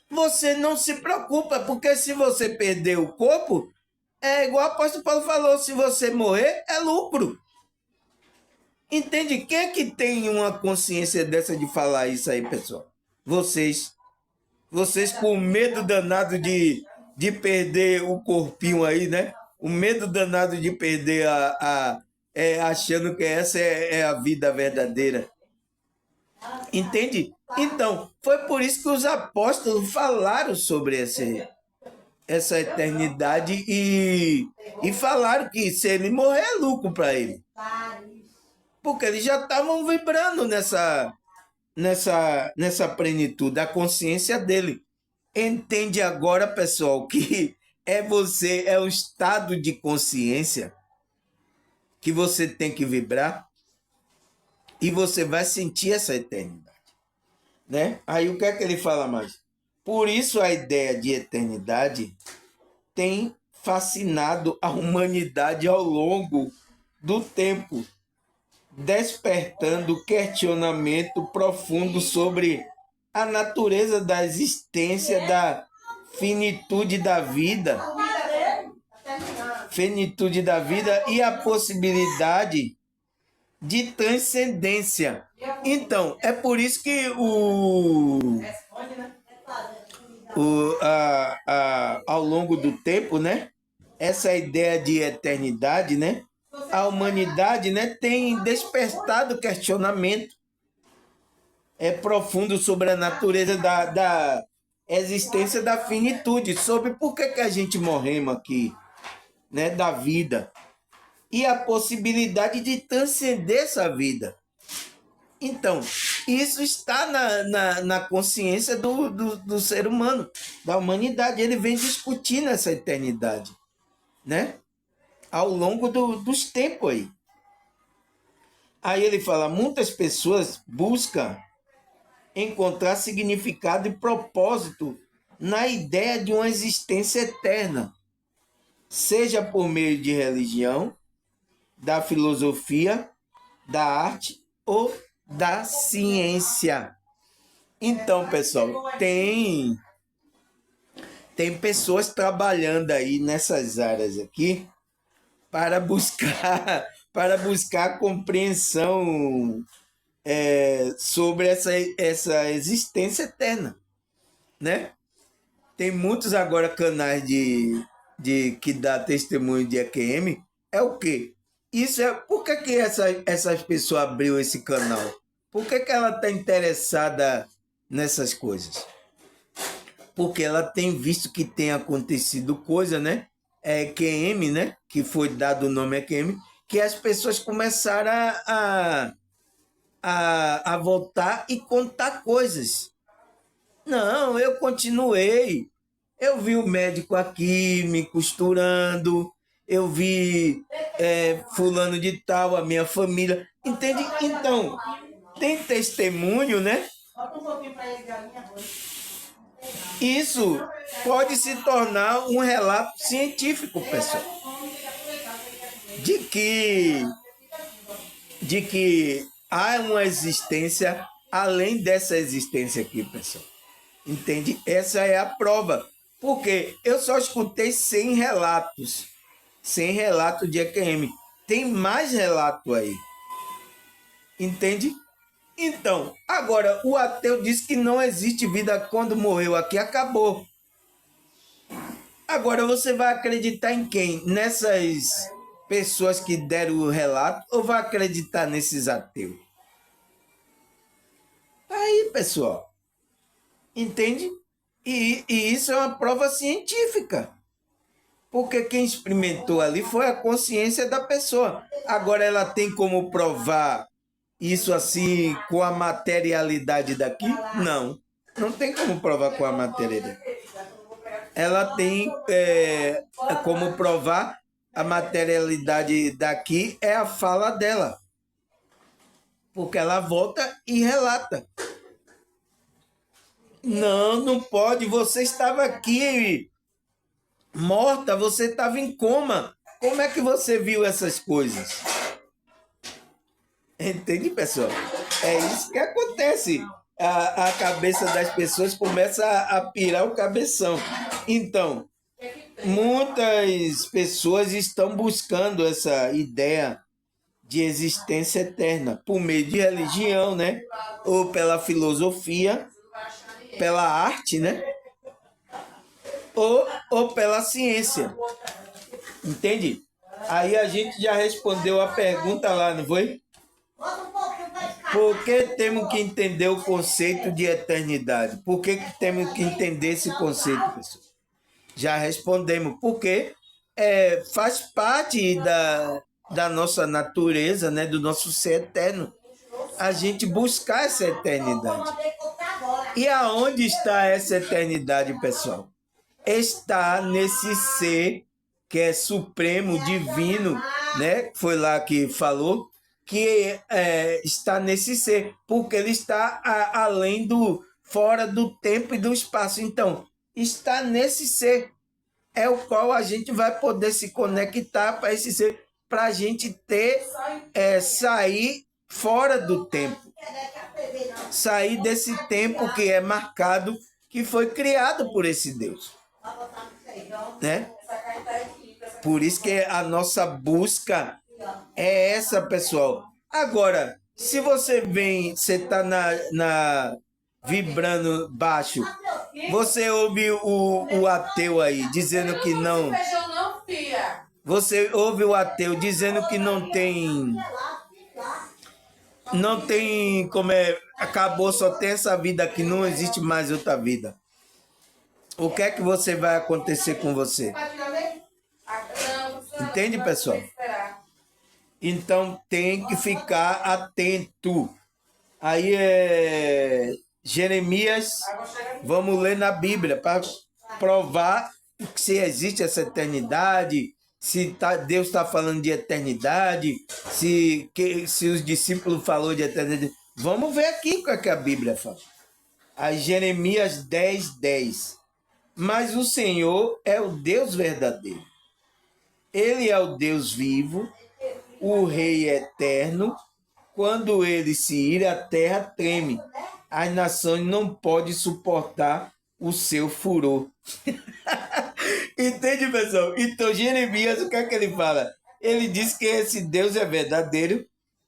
você não se preocupa, porque se você perder o corpo, é igual o apóstolo Paulo falou, se você morrer, é lucro. Entende? Quem é que tem uma consciência dessa de falar isso aí, pessoal? Vocês. Vocês com medo danado de perder o corpinho aí, né? O medo danado de perder achando que essa é a vida verdadeira. Entende? Então, foi por isso que os apóstolos falaram sobre essa eternidade e falaram que se ele morrer é lucro para ele. Porque eles já estavam vibrando nessa plenitude, a consciência dele. Entende agora, pessoal, que é o estado de consciência que você tem que vibrar e você vai sentir essa eternidade, né? Aí o que é que ele fala mais? Por isso a ideia de eternidade tem fascinado a humanidade ao longo do tempo, despertando questionamento profundo sobre a natureza da existência, da finitude da vida e a possibilidade de transcendência. Então, é por isso que ao longo do tempo, né, essa ideia de eternidade, né, a humanidade, né, tem despertado questionamento profundo sobre a natureza da existência da finitude, sobre por que a gente morremos aqui, né, da vida, e a possibilidade de transcender essa vida. Então, isso está na consciência do ser humano, da humanidade. Ele vem discutindo essa eternidade, né, ao longo dos tempos aí. Aí ele fala, muitas pessoas buscam encontrar significado e propósito na ideia de uma existência eterna, seja por meio de religião, da filosofia, da arte ou da ciência. Então, pessoal, tem pessoas trabalhando aí nessas áreas aqui para buscar compreensão sobre essa existência eterna, né? Tem muitos agora canais que dá testemunho de EQM. É o quê? Isso é... Por que essas pessoas abriu esse canal? Por que ela está interessada nessas coisas? Porque ela tem visto que tem acontecido coisa, né? EQM, né? Que foi dado o nome EQM, que as pessoas começaram a voltar e contar coisas. Não, eu continuei. Eu vi o médico aqui me costurando, eu vi fulano de tal, a minha família. Entende? Então, tem testemunho, né? Isso pode se tornar um relato científico, pessoal. De que há uma existência além dessa existência aqui, pessoal. Entende? Essa é a prova. Porque eu só escutei 100 relatos. 100 relatos de EQM. Tem mais relato aí. Entende? Então, agora, o ateu diz que não existe vida quando morreu aqui, acabou. Agora, você vai acreditar em quem? pessoas que deram o relato ou vai acreditar nesses ateus? Aí, pessoal, entende? E isso é uma prova científica. Porque quem experimentou ali foi a consciência da pessoa. Agora ela tem como provar isso assim com a materialidade daqui? Não. Não tem como provar com a materialidade. Ela tem como provar a materialidade daqui é a fala dela. Porque ela volta e relata. Não, não pode. Você estava aqui morta, você estava em coma. Como é que você viu essas coisas? Entende, pessoal? É isso que acontece. A cabeça das pessoas começa a pirar o cabeção. Então, muitas pessoas estão buscando essa ideia de existência eterna por meio de religião, né? Ou pela filosofia, pela arte, né? Ou pela ciência. Entende? Aí a gente já respondeu a pergunta lá, não foi? Por que temos que entender o conceito de eternidade? Por que temos que entender esse conceito, pessoal? Já respondemos. Porque faz parte da nossa natureza, né? Do nosso ser eterno. A gente buscar essa eternidade. E aonde está essa eternidade, pessoal? Está nesse ser que é supremo, divino, né? Foi lá que falou, que está nesse ser, porque ele está além fora do tempo e do espaço. Então, está nesse ser, é o qual a gente vai poder se conectar para esse ser, para a gente sair fora do tempo, sair desse tempo que é marcado, que foi criado por esse Deus, né? Por isso que a nossa busca é essa, pessoal. Agora, se você está vibrando baixo, você ouve o ateu aí dizendo que não. Você ouve o ateu dizendo que não tem como acabou, só tem essa vida aqui, não existe mais outra vida. O que é que vai acontecer com você? Entende, pessoal? Então tem que ficar atento. Aí Jeremias, vamos ler na Bíblia para provar se existe essa eternidade, se Deus está falando de eternidade, se os discípulos falaram de eternidade. Vamos ver aqui o que a Bíblia fala. Aí Jeremias 10:10. Mas o Senhor é o Deus verdadeiro. Ele é o Deus vivo, o Rei eterno. Quando ele se ira, a terra treme. As nações não podem suportar o seu furor. Entende, pessoal? Então, Jeremias, o que é que ele fala? Ele diz que esse Deus é verdadeiro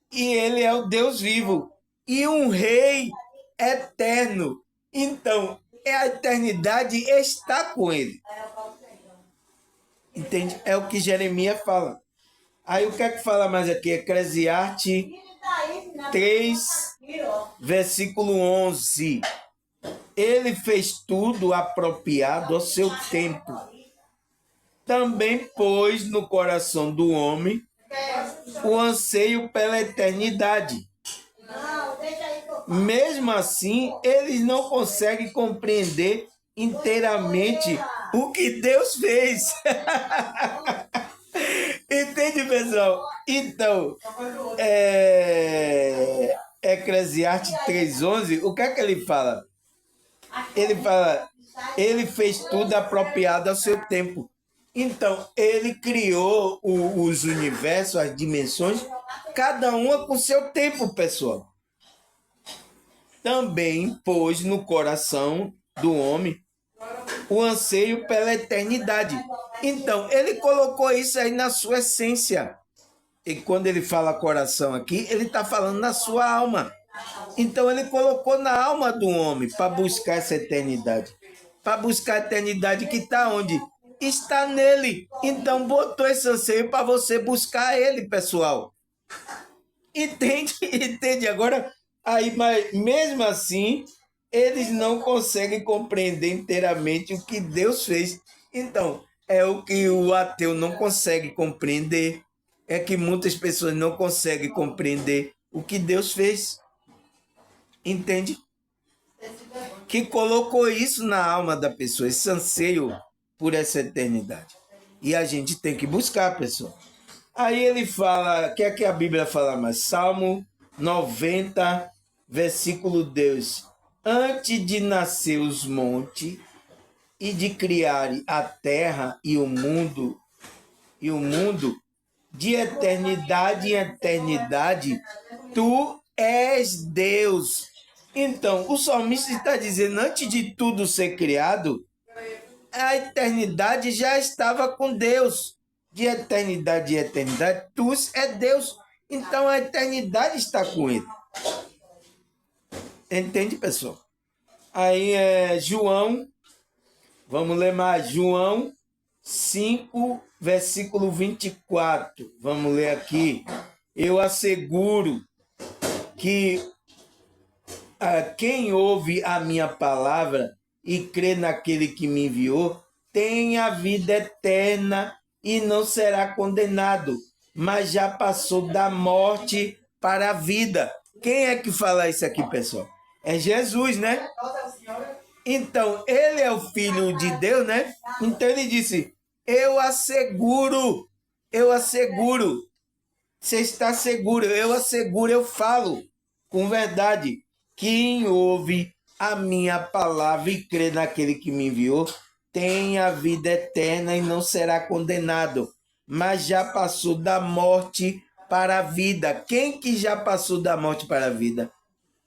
e ele é o Deus vivo e um Rei eterno. Então, a eternidade está com ele. Entende? É o que Jeremias fala. Aí o que é que fala mais aqui? Eclesiastes 3, versículo 11. Ele fez tudo apropriado ao seu tempo. Também pôs no coração do homem o anseio pela eternidade. Mesmo assim, eles não conseguem compreender inteiramente o que Deus fez. Entende, pessoal? Então, Eclesiastes 3:11, o que é que ele fala? Ele fala, ele fez tudo apropriado ao seu tempo. Então, ele criou os universos, as dimensões, cada uma com seu tempo, pessoal. Também pôs no coração do homem o anseio pela eternidade. Então, ele colocou isso aí na sua essência. E quando ele fala coração aqui, ele está falando na sua alma. Então, ele colocou na alma do homem para buscar essa eternidade. Para buscar a eternidade que está onde? está nele. Então botou esse anseio para você buscar ele, pessoal. Entende? Entende? Agora, aí, mas mesmo assim, eles não conseguem compreender inteiramente o que Deus fez. Então, é o que o ateu não consegue compreender. É que muitas pessoas não conseguem compreender o que Deus fez. Entende? Que colocou isso na alma da pessoa, esse anseio por essa eternidade. E a gente tem que buscar, pessoal. Aí ele fala, quer que a Bíblia fala mais? Salmo 90, versículo 2. Antes de nascer os montes e de criar a terra e o mundo, de eternidade em eternidade, tu és Deus. Então, o salmista está dizendo, antes de tudo ser criado, a eternidade já estava com Deus. De eternidade em eternidade, tu é Deus. Então, a eternidade está com ele. Entende, pessoal? Aí é João, vamos ler mais, João 5, versículo 24. Vamos ler aqui. Eu asseguro que quem ouve a minha palavra e crê naquele que me enviou, tem a vida eterna e não será condenado, mas já passou da morte para a vida. Quem é que fala isso aqui, pessoal? É Jesus, né? Então, ele é o Filho de Deus, né? Então ele disse, eu asseguro, você está seguro, eu asseguro, eu falo com verdade. Quem ouve a minha palavra e crê naquele que me enviou, tem a vida eterna e não será condenado, mas já passou da morte para a vida. Quem que já passou da morte para a vida?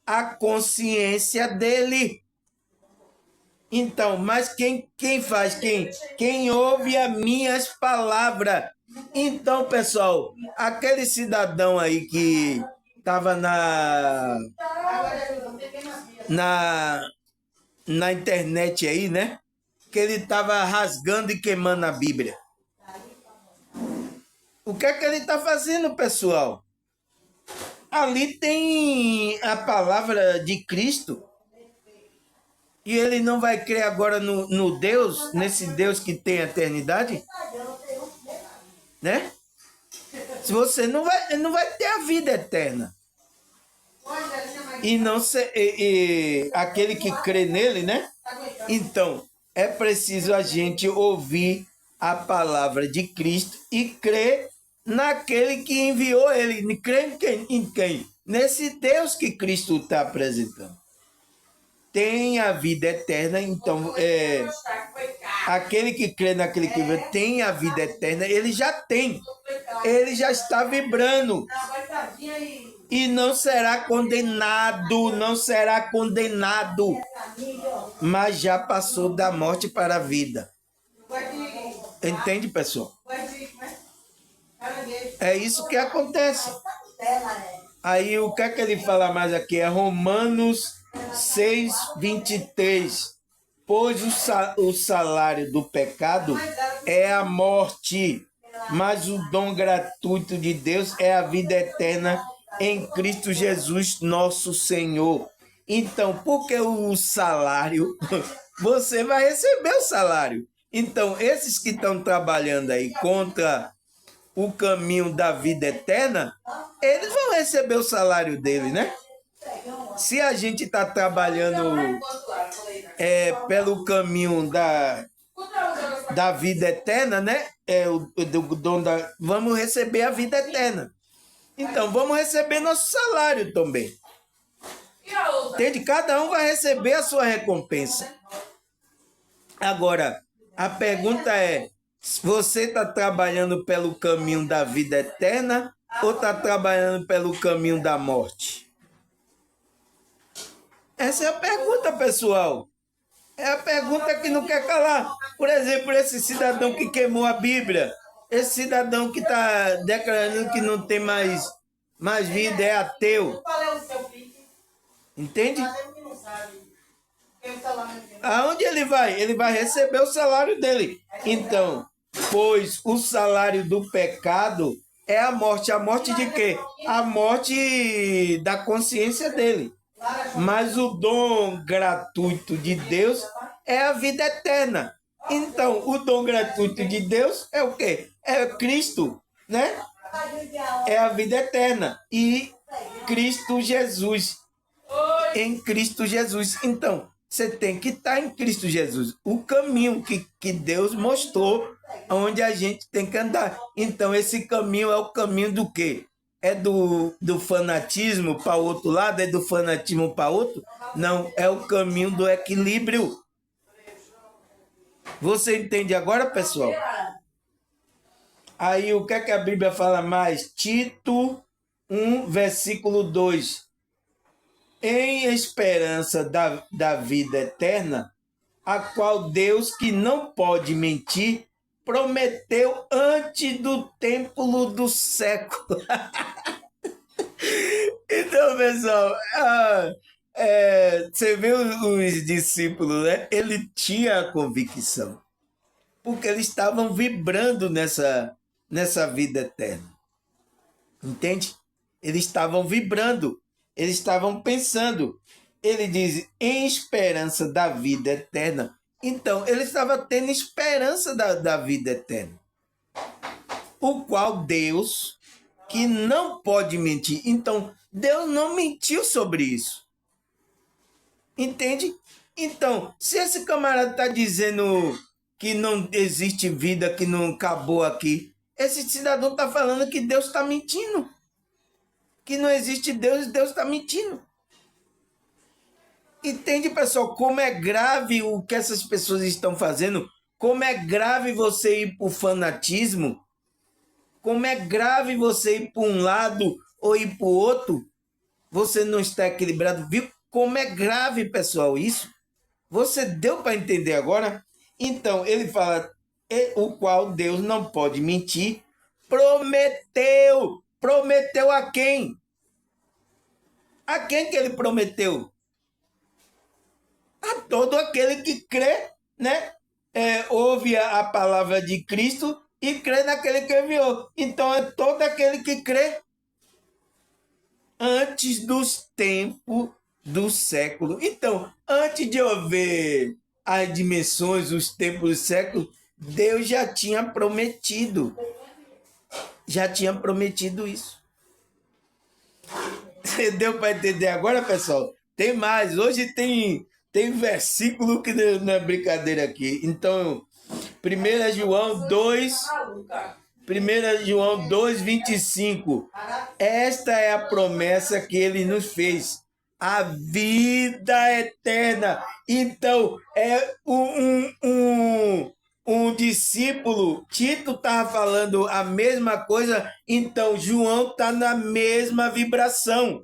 A consciência dele. Então, mas quem faz? Quem ouve as minhas palavras. Então, pessoal, aquele cidadão aí que estava na internet aí, né? Que ele estava rasgando e queimando a Bíblia. O que é que ele está fazendo, pessoal? Ali tem a palavra de Cristo. E ele não vai crer agora no Deus, nesse Deus que tem a eternidade? Né? Se você não vai ter a vida eterna. E não ser, aquele que crê nele, né? Então, é preciso a gente ouvir a palavra de Cristo e crer naquele que enviou ele. Crer em quem? Nesse Deus que Cristo está apresentando. Tem a vida eterna, então aquele que crê naquele que tem a vida eterna, ele já tem, ele já está vibrando e não será condenado, mas já passou da morte para a vida. Entende, pessoal? É isso que acontece. Aí o que é que ele fala mais aqui? É Romanos 6:23. Pois o salário do pecado é a morte, mas o dom gratuito de Deus é a vida eterna em Cristo Jesus, nosso Senhor. Então, porque o salário, você vai receber o salário. Então, esses que estão trabalhando aí contra o caminho da vida eterna, eles vão receber o salário dele, né? Se a gente está trabalhando pelo caminho da vida eterna, né? Vamos receber a vida eterna. Então, vamos receber nosso salário também. Entende? Cada um vai receber a sua recompensa. Agora, a pergunta é, você está trabalhando pelo caminho da vida eterna ou está trabalhando pelo caminho da morte? Essa é a pergunta, pessoal. É a pergunta que não quer calar. Por exemplo, esse cidadão que queimou a Bíblia, esse cidadão que está declarando que não tem mais vida, é ateu. Entende? Aonde ele vai? Ele vai receber o salário dele. Então, pois o salário do pecado é a morte. A morte de quê? A morte da consciência dele. Mas o dom gratuito de Deus é a vida eterna. Então, o dom gratuito de Deus é o quê? É Cristo, né? É a vida eterna. E Cristo Jesus. Em Cristo Jesus. Então, você tem que estar em Cristo Jesus. O caminho que Deus mostrou, onde a gente tem que andar. Então, esse caminho é o caminho do quê? É do fanatismo para o outro lado? É do fanatismo para outro? Não, é o caminho do equilíbrio. Você entende agora, pessoal? Aí, o que é que a Bíblia fala mais? Tito 1, versículo 2. Em esperança da vida eterna, a qual Deus, que não pode mentir, prometeu antes do tempo do século. Então, pessoal, você vê os discípulos, né? Ele tinha a convicção, porque eles estavam vibrando nessa vida eterna. Entende? Eles estavam vibrando, eles estavam pensando. Ele diz, em esperança da vida eterna. Então, ele estava tendo esperança da vida eterna. O qual Deus, que não pode mentir. Então, Deus não mentiu sobre isso. Entende? Então, se esse camarada está dizendo que não existe vida, que não acabou aqui, esse cidadão está falando que Deus está mentindo. Que não existe Deus e Deus está mentindo. Entende, pessoal, como é grave o que essas pessoas estão fazendo? Como é grave você ir para o fanatismo? Como é grave você ir para um lado ou ir para o outro? Você não está equilibrado. Viu como é grave, pessoal, isso? Você deu para entender agora? Então, ele fala, o qual Deus não pode mentir, prometeu. Prometeu a quem? A quem que ele prometeu? A todo aquele que crê, né? Ouve a palavra de Cristo e crê naquele que enviou. Então, é todo aquele que crê antes dos tempos do século. Então, antes de haver as dimensões, os tempos do século, Deus já tinha prometido. Já tinha prometido isso. Você deu para entender agora, pessoal? Tem mais. Hoje tem versículo que não é brincadeira aqui. Então, 1 João 2, 1 João 2, 25. Esta é a promessa que ele nos fez. A vida eterna. Então, é um discípulo, Tito estava falando a mesma coisa, então João está na mesma vibração.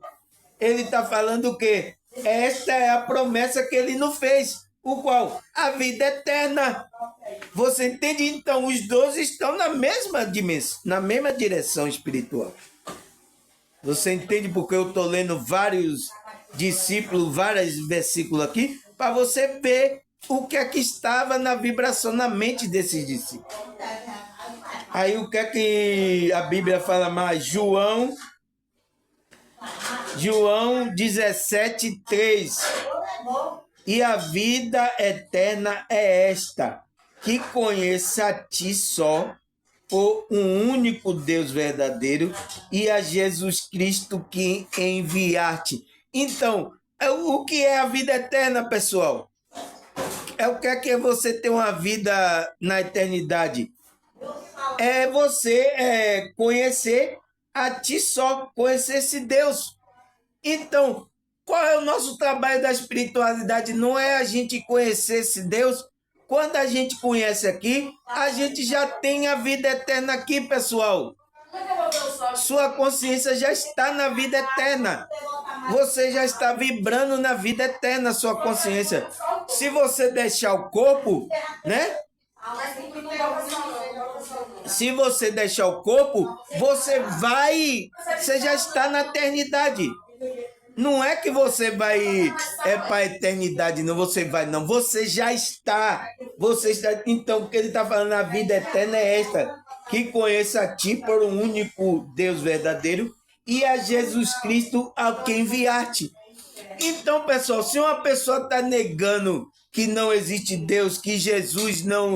Ele está falando o quê? Esta é a promessa que ele nos fez, o qual? A vida eterna. Você entende? Então, os dois estão na mesma dimensão, na mesma direção espiritual. Você entende porque eu estou lendo vários discípulos, vários versículos aqui, para você ver o que é que estava na vibração, na mente desses discípulos. Aí o que é que a Bíblia fala mais? João 17, 3. E a vida eterna é esta, que conheça a ti só, o único Deus verdadeiro, e a Jesus Cristo que enviaste. Então, o que é a vida eterna, pessoal? É o que é que você ter uma vida na eternidade? É você conhecer a ti só, conhecer esse Deus. Então, qual é o nosso trabalho da espiritualidade? Não é a gente conhecer esse Deus. Quando a gente conhece aqui, a gente já tem a vida eterna aqui, pessoal. Sua consciência já está na vida eterna. Você já está vibrando na vida eterna, sua consciência. Se você deixar o corpo, né? Se você deixar o corpo, você já está na eternidade. Não é que você vai para a eternidade, não, você vai, não. Você já está. Você está. Então, o que ele está falando, a vida eterna é esta: que conheça a ti por um único Deus verdadeiro e a Jesus Cristo ao que enviaste. Então, pessoal, se uma pessoa está negando que não existe Deus, que Jesus não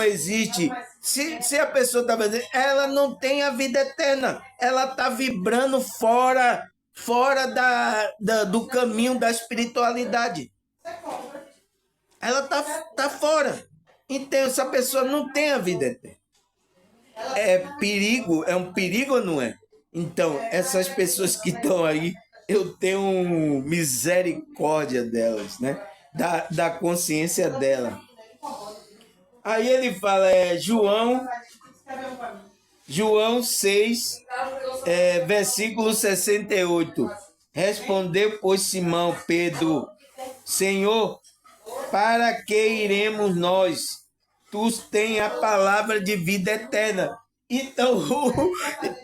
existe, se a pessoa está fazendo, ela não tem a vida eterna. Ela está vibrando fora do caminho da espiritualidade. Ela tá fora. Então, essa pessoa não tem a vida eterna. É um perigo ou não é? Então, essas pessoas que estão aí, eu tenho misericórdia delas, né? Da consciência dela. Aí ele fala, João 6, versículo 68. Respondeu, pois, Simão Pedro, Senhor, para que iremos nós? Tu tens a palavra de vida eterna. Então,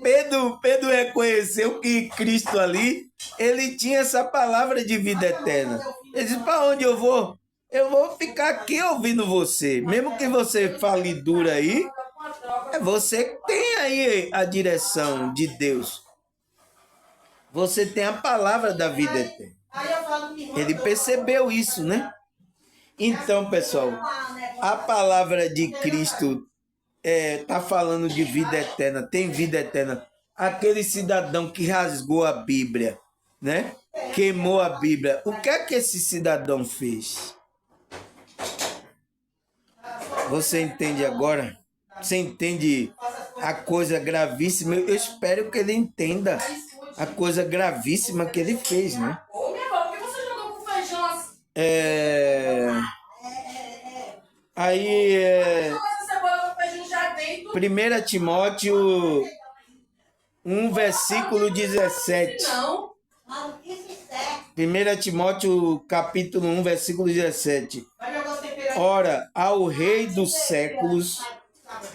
Pedro reconheceu que Cristo ali, ele tinha essa palavra de vida eterna. Ele disse, para onde eu vou? Eu vou ficar aqui ouvindo você. Mesmo que você fale duro aí, você que tem aí a direção de Deus. Você tem a palavra da vida eterna. Ele percebeu isso, né? Então, pessoal, a palavra de Cristo está falando de vida eterna, tem vida eterna. Aquele cidadão que rasgou a Bíblia, né? Queimou a Bíblia. O que é que esse cidadão fez? Você entende agora? Você entende a coisa gravíssima? Eu espero que ele entenda a coisa gravíssima que ele fez, né? Ô, minha avó, por que você jogou com feijão assim? Aí, Essa cebola com feijão já dentro. 1 Timóteo 1, versículo 17. Não. 1 Timóteo capítulo 1, versículo 17. Ora, ao Rei dos séculos,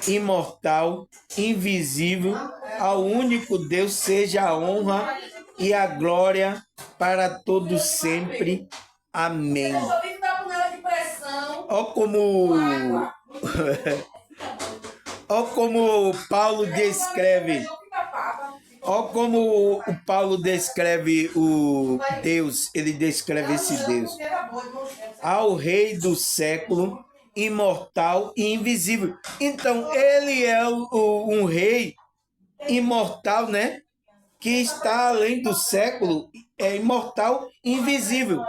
imortal, invisível, ao único Deus seja a honra e a glória para todos sempre. Amém. Ó como Paulo descreve. Ó como o Paulo descreve o Deus, ele descreve esse Deus. Ao Rei do século, imortal e invisível. Então, ele é um rei imortal, né? Que está além do século, é imortal e invisível.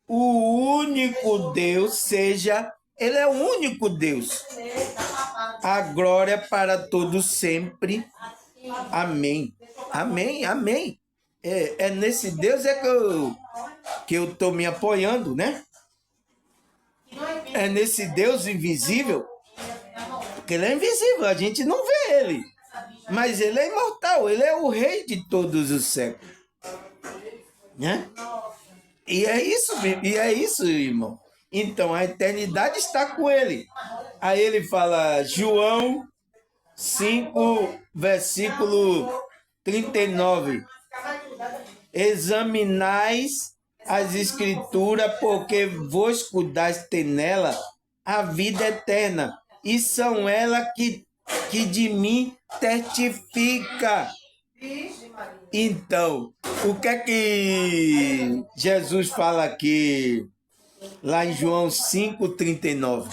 O único Deus seja, ele é o único Deus. A glória para todos sempre. Amém. Amém, amém. É nesse Deus que eu estou me apoiando, né? É nesse Deus invisível, porque ele é invisível, a gente não vê ele. Mas ele é imortal, ele é o rei de todos os séculos. Né? E é isso, irmão. Então, a eternidade está com ele. Aí ele fala, João 5, versículo 39. Examinais as escrituras, porque vos cuidais ter nela a vida eterna, e são elas que de mim testifica. Então, o que é que Jesus fala aqui, lá em João 5,39? O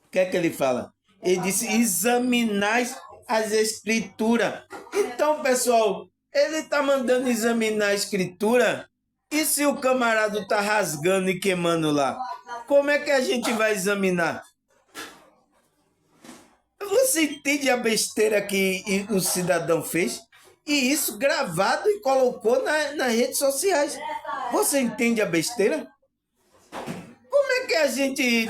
que é que ele fala? Ele disse, examinais as escrituras. Então, pessoal, ele está mandando examinar a escritura. E se o camarada está rasgando e queimando lá? Como é que a gente vai examinar? Você entende a besteira que o cidadão fez? E isso gravado e colocou nas redes sociais. Você entende a besteira? Como é que a gente...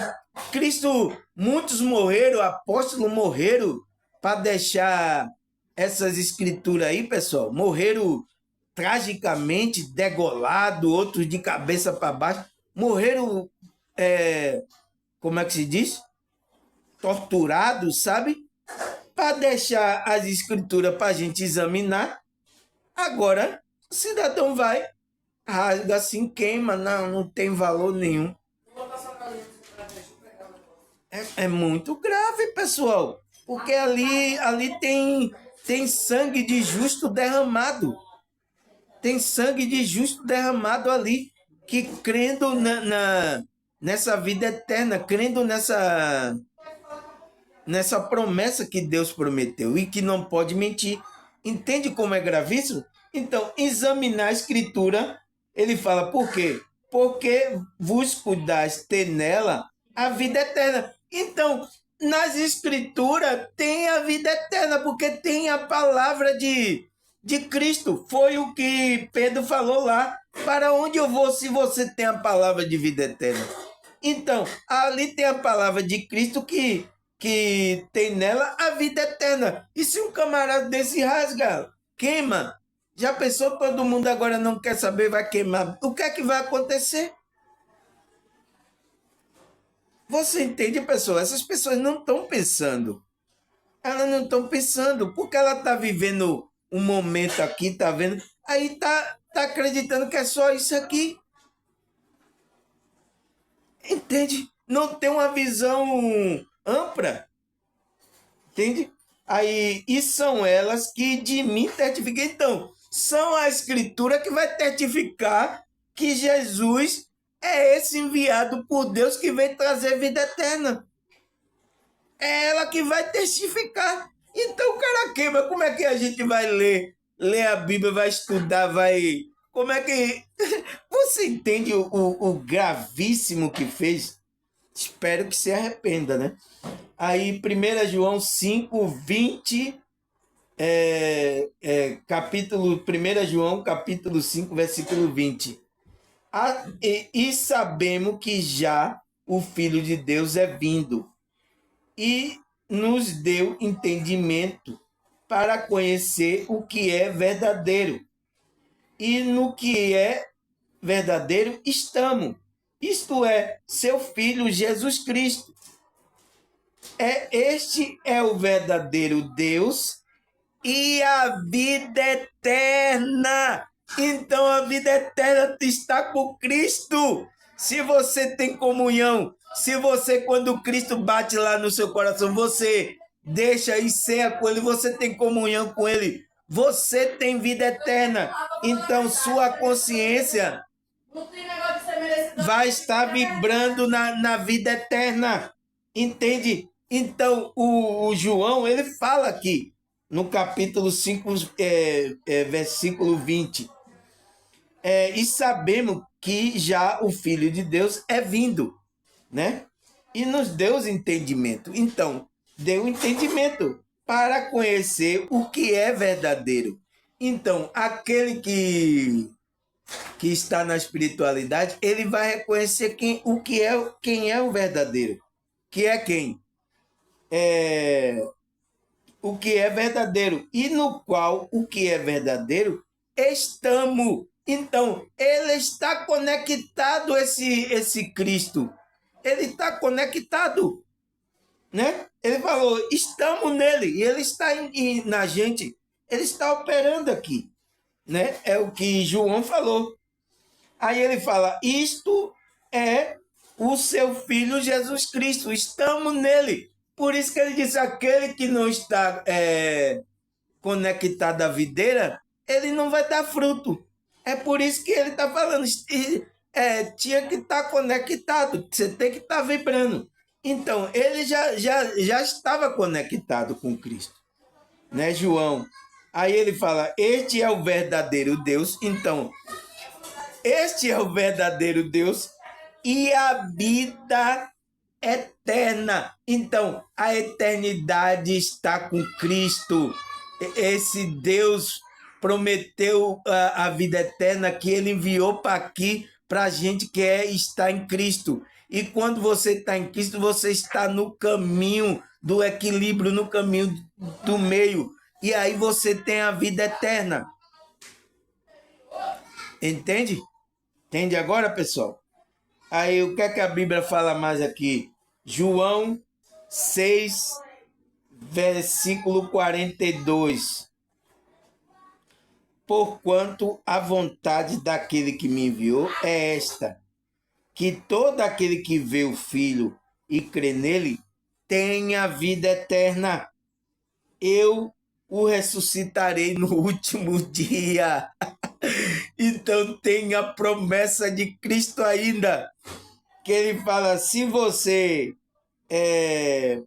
Cristo, muitos morreram, apóstolos morreram para deixar essas escrituras aí, pessoal. Morreram tragicamente, degolado, outros de cabeça para baixo. Morreram, como é que se diz? Torturados, sabe? Para deixar as escrituras para a gente examinar. Agora, O cidadão vai, rasga assim, queima, não tem valor nenhum. Vou botar sua casinha pra deixa eu pegar o negócio. É muito grave, pessoal, porque ali tem sangue de justo derramado. Tem sangue de justo derramado ali, que crendo nessa vida eterna, crendo nessa promessa que Deus prometeu e que não pode mentir. Entende como é gravíssimo? Então, examinar a escritura, ele fala, por quê? Porque vos cuidais ter nela a vida eterna. Então, nas escrituras tem a vida eterna, porque tem a palavra de Cristo. Foi o que Pedro falou lá. Para onde eu vou se você tem a palavra de vida eterna? Então, ali tem a palavra de Cristo que tem nela a vida eterna. E se um camarada desse rasga, queima, já pensou, todo mundo agora não quer saber, vai queimar. O que é que vai acontecer? Você entende, pessoal? Essas pessoas não estão pensando. Elas não estão pensando, porque ela está vivendo um momento aqui, está vendo? Aí tá acreditando que é só isso aqui. Entende? Não tem uma visão ampla. Entende? Aí, e são elas que de mim testificam. Então, são a escritura que vai testificar que Jesus é esse enviado por Deus que veio trazer vida eterna. É ela que vai testificar. Então, o cara queima. Como é que a gente vai ler a Bíblia, vai estudar, vai... Como é que... Você entende o gravíssimo que fez? Espero que se arrependa, né? Aí, 1 João 5, 20, capítulo 1 João, capítulo 5, versículo 20. E sabemos que já o Filho de Deus é vindo e nos deu entendimento para conhecer o que é verdadeiro. E no que é verdadeiro estamos. Isto é, seu Filho Jesus Cristo. Este é o verdadeiro Deus e a vida eterna. Então a vida eterna está com Cristo. Se você tem comunhão, se você, quando Cristo bate lá no seu coração, você deixa e ceia com Ele, você tem comunhão com Ele, você tem vida eterna. Então sua consciência Não tem negócio de ser merecedor. vai estar vibrando na vida eterna. Entende? Então, o João, ele fala aqui, no capítulo 5, versículo 20. E sabemos que já o Filho de Deus é vindo, né? E nos deu entendimento. Então, deu entendimento para conhecer o que é verdadeiro. Então, aquele que está na espiritualidade, ele vai reconhecer quem é o verdadeiro. Que é quem? O que é verdadeiro. E no qual o que é verdadeiro estamos. Então, ele está conectado, esse Cristo. Ele está conectado. Né? Ele falou, estamos nele. E ele está na gente. Ele está operando aqui. Né? É o que João falou. Aí ele fala, isto é o seu Filho Jesus Cristo, estamos nele. Por isso que ele disse, aquele que não está conectado à videira, ele não vai dar fruto. É por isso que ele está falando, tinha que estar conectado, você tem que estar vibrando. Então, ele já estava conectado com Cristo, né, João? Aí ele fala, este é o verdadeiro Deus. Então, este é o verdadeiro Deus e a vida eterna. Então, a eternidade está com Cristo. Esse Deus prometeu a vida eterna que ele enviou para aqui, para a gente que está em Cristo. E quando você está em Cristo, você está no caminho do equilíbrio, no caminho do meio. E aí você tem a vida eterna. Entende? Entende agora, pessoal? Aí, o que é que a Bíblia fala mais aqui? João 6, versículo 42. porquanto a vontade daquele que me enviou é esta, que todo aquele que vê o Filho e crê nele tenha vida eterna. Eu o ressuscitarei no último dia. Então tem a promessa de Cristo ainda, que ele fala, se você,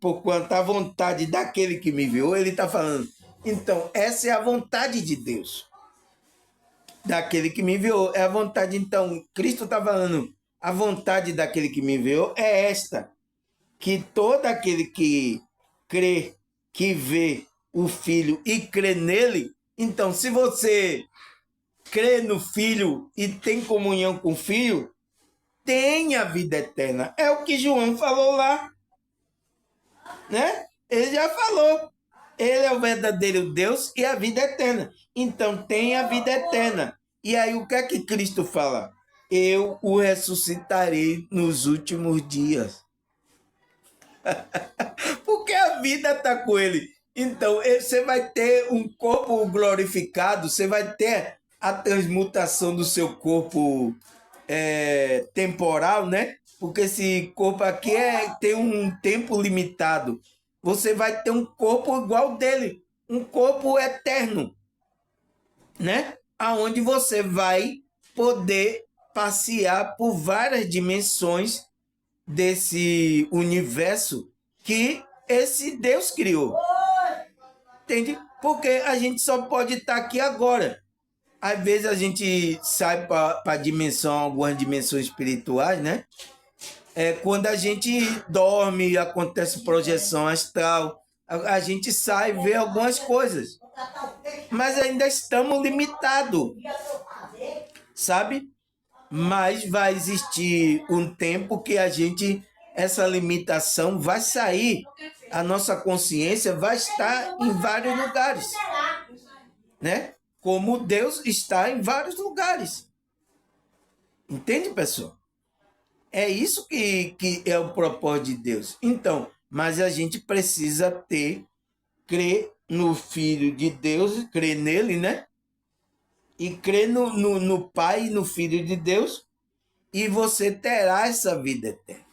porquanto a vontade daquele que me enviou, ele está falando, então essa é a vontade de Deus, daquele que me enviou, é a vontade, então Cristo está falando, a vontade daquele que me enviou é esta, que todo aquele que crê, que vê o Filho e crê nele, então se você crê no Filho e tem comunhão com o Filho, tem a vida eterna. É o que João falou lá, né? Ele já falou. Ele é o verdadeiro Deus e a vida eterna. Então tem a vida eterna. E aí o que é que Cristo fala? Eu o ressuscitarei nos últimos dias. Porque a vida está com ele. Então você vai ter um corpo glorificado, você vai ter a transmutação do seu corpo temporal, né? Porque esse corpo aqui tem um tempo limitado. Você vai ter um corpo igual dele, um corpo eterno, né? Aonde você vai poder passear por várias dimensões desse universo que esse Deus criou. Entende? Porque a gente só pode estar aqui agora. Às vezes a gente sai para dimensão, algumas dimensões espirituais, né? Quando a gente dorme, acontece projeção astral, a gente sai e vê algumas coisas. Mas ainda estamos limitados, sabe? Mas vai existir um tempo que essa limitação vai sair. A nossa consciência vai estar em vários lugares, né? Como Deus está em vários lugares. Entende, pessoal? É isso que é o propósito de Deus. Então, mas a gente precisa crer no Filho de Deus, crer nele, né? E crer no Pai e no Filho de Deus, e você terá essa vida eterna.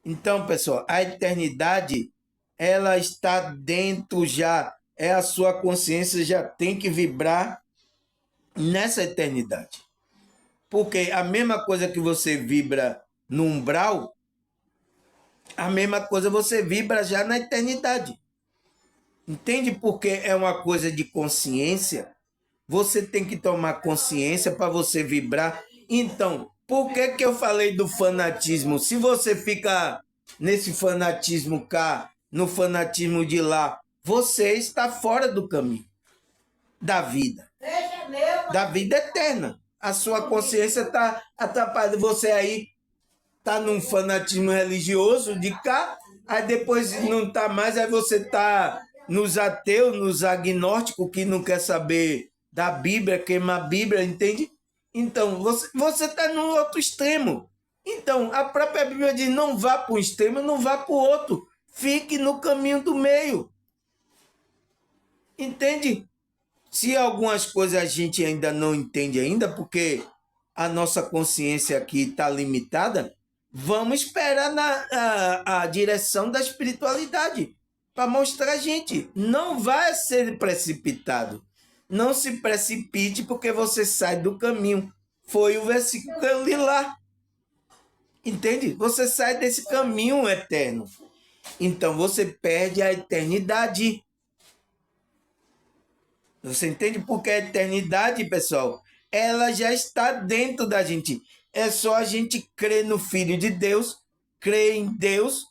Então, pessoal, a eternidade, ela está dentro já, a sua consciência já tem que vibrar nessa eternidade. Porque a mesma coisa que você vibra no umbral, a mesma coisa você vibra já na eternidade. Entende? Porque é uma coisa de consciência. Você tem que tomar consciência para você vibrar. Então, por que eu falei do fanatismo? Se você fica nesse fanatismo cá, no fanatismo de lá, você está fora do caminho da vida. Da vida eterna. A sua consciência está atrapalhada. Você aí está num fanatismo religioso de cá, aí depois não está mais, aí você está nos ateus, nos agnósticos, que não quer saber da Bíblia, queima a Bíblia, entende? Então, você está no outro extremo. Então, a própria Bíblia diz, não vá para um extremo, não vá para o outro. Fique no caminho do meio. Entende? Se algumas coisas a gente ainda não entende ainda, porque a nossa consciência aqui está limitada, vamos esperar a direção da espiritualidade para mostrar a gente. Não vai ser precipitado. Não se precipite porque você sai do caminho. Foi o versículo que eu li lá. Entende? Você sai desse caminho eterno. Então você perde a eternidade. Você entende? Porque a eternidade, pessoal, ela já está dentro da gente. É só a gente crer no Filho de Deus, crer em Deus,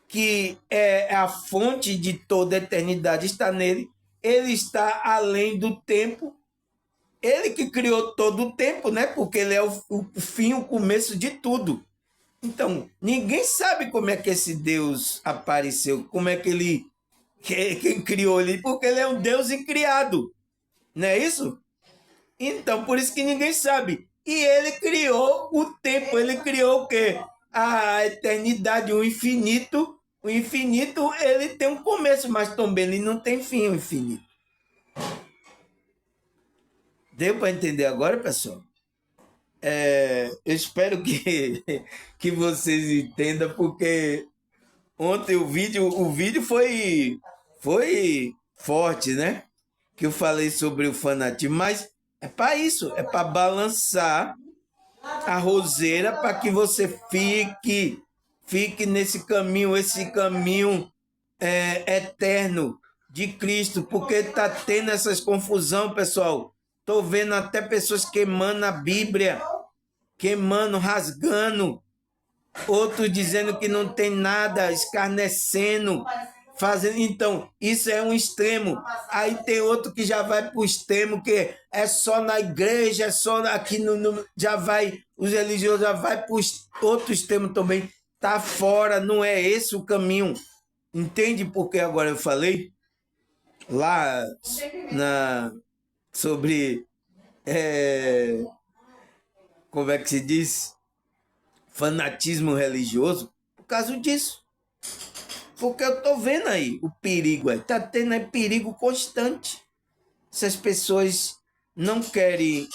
que é a fonte de toda a eternidade, está nele. Ele está além do tempo. Ele que criou todo o tempo, né? Porque ele é o fim, o começo de tudo. Então, ninguém sabe como é que esse Deus apareceu, como é que ele, quem criou ele, porque ele é um Deus incriado. Não é isso? Então, por isso que ninguém sabe. E ele criou o tempo, ele criou o quê? A eternidade, o infinito. O infinito, ele tem um começo, mas também ele não tem fim, o infinito. Deu para entender agora, pessoal? Eu espero que, que vocês entendam, porque ontem o vídeo foi forte, né? Que eu falei sobre o fanatismo, mas é para isso, é para balançar a roseira para que você fique nesse caminho, esse caminho eterno de Cristo, porque tá tendo essas confusão, pessoal. Tô vendo até pessoas queimando a Bíblia, queimando, rasgando, outros dizendo que não tem nada, escarnecendo, fazendo. Então, isso é um extremo. Aí tem outro que já vai para o extremo, que é só na igreja, é só aqui já vai, os religiosos já vai para o outro extremo também. Tá fora, não é esse o caminho. Entende por que agora eu falei? Lá na, sobre, é, como é que se diz? Fanatismo religioso, por causa disso. Porque eu tô vendo aí o perigo aí. Tá tendo aí perigo constante. Se as pessoas não querem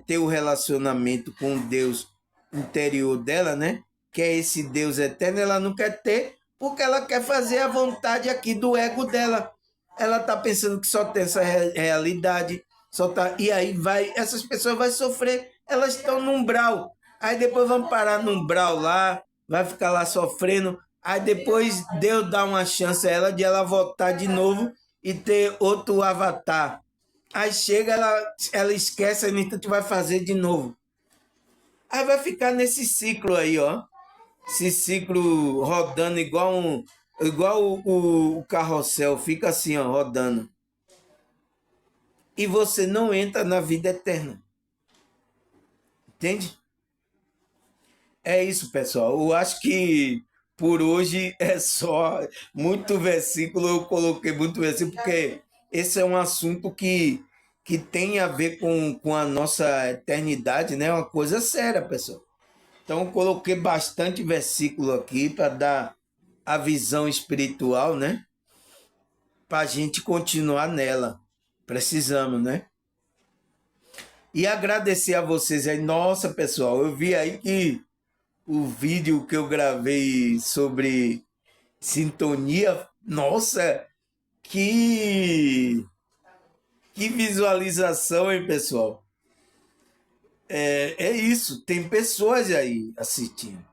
ter o relacionamento com o Deus interior dela, né? Que é esse Deus eterno, ela não quer ter, porque ela quer fazer a vontade aqui do ego dela. Ela tá pensando que só tem essa realidade, só tá. E aí essas pessoas vão sofrer. Elas estão no umbral. Aí depois vão parar no umbral lá, vai ficar lá sofrendo. Aí depois Deus dá uma chance a ela de ela voltar de novo e ter outro avatar. Aí chega, ela esquece, aí no instante vai fazer de novo. Aí vai ficar nesse ciclo aí, ó. Esse ciclo rodando igual o carrossel, fica assim, ó, rodando. E você não entra na vida eterna. Entende? É isso, pessoal. Eu acho que por hoje é só muito versículo. Eu coloquei muito versículo, porque esse é um assunto que tem a ver com a nossa eternidade, né? Uma coisa séria, pessoal. Então, eu coloquei bastante versículo aqui para dar a visão espiritual, né? Para a gente continuar nela. Precisamos, né? E agradecer a vocês aí. Nossa, pessoal, eu vi aí que o vídeo que eu gravei sobre sintonia, nossa, que visualização, hein, pessoal? É isso, tem pessoas aí assistindo,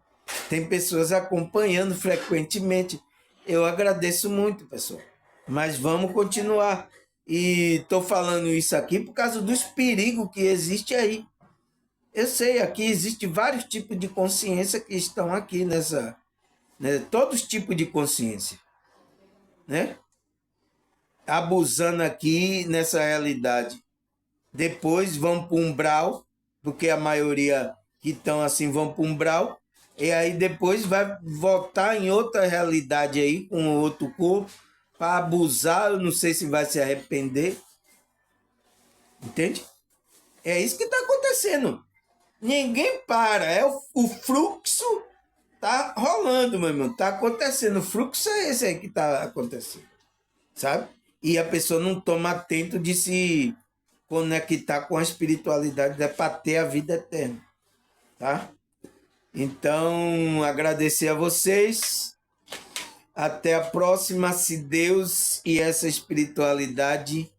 tem pessoas acompanhando frequentemente. Eu agradeço muito, pessoal. Mas vamos continuar. E estou falando isso aqui por causa dos perigos que existe aí. Eu sei, aqui existe vários tipos de consciência que estão aqui nessa, né? Todos os tipos de consciência, né? Abusando aqui nessa realidade. Depois vão para o umbral, porque a maioria que estão assim vão para o umbral, e aí depois vai voltar em outra realidade aí, com outro corpo, para abusar, eu não sei se vai se arrepender, entende? É isso que está acontecendo. Ninguém para, o fluxo tá rolando, meu irmão, tá acontecendo, o fluxo é esse aí que tá acontecendo, sabe? E a pessoa não toma atento de se conectar com a espiritualidade, é para ter a vida eterna, tá? Então, agradecer a vocês, até a próxima, se Deus e essa espiritualidade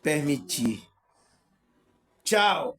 permitir. Tchau!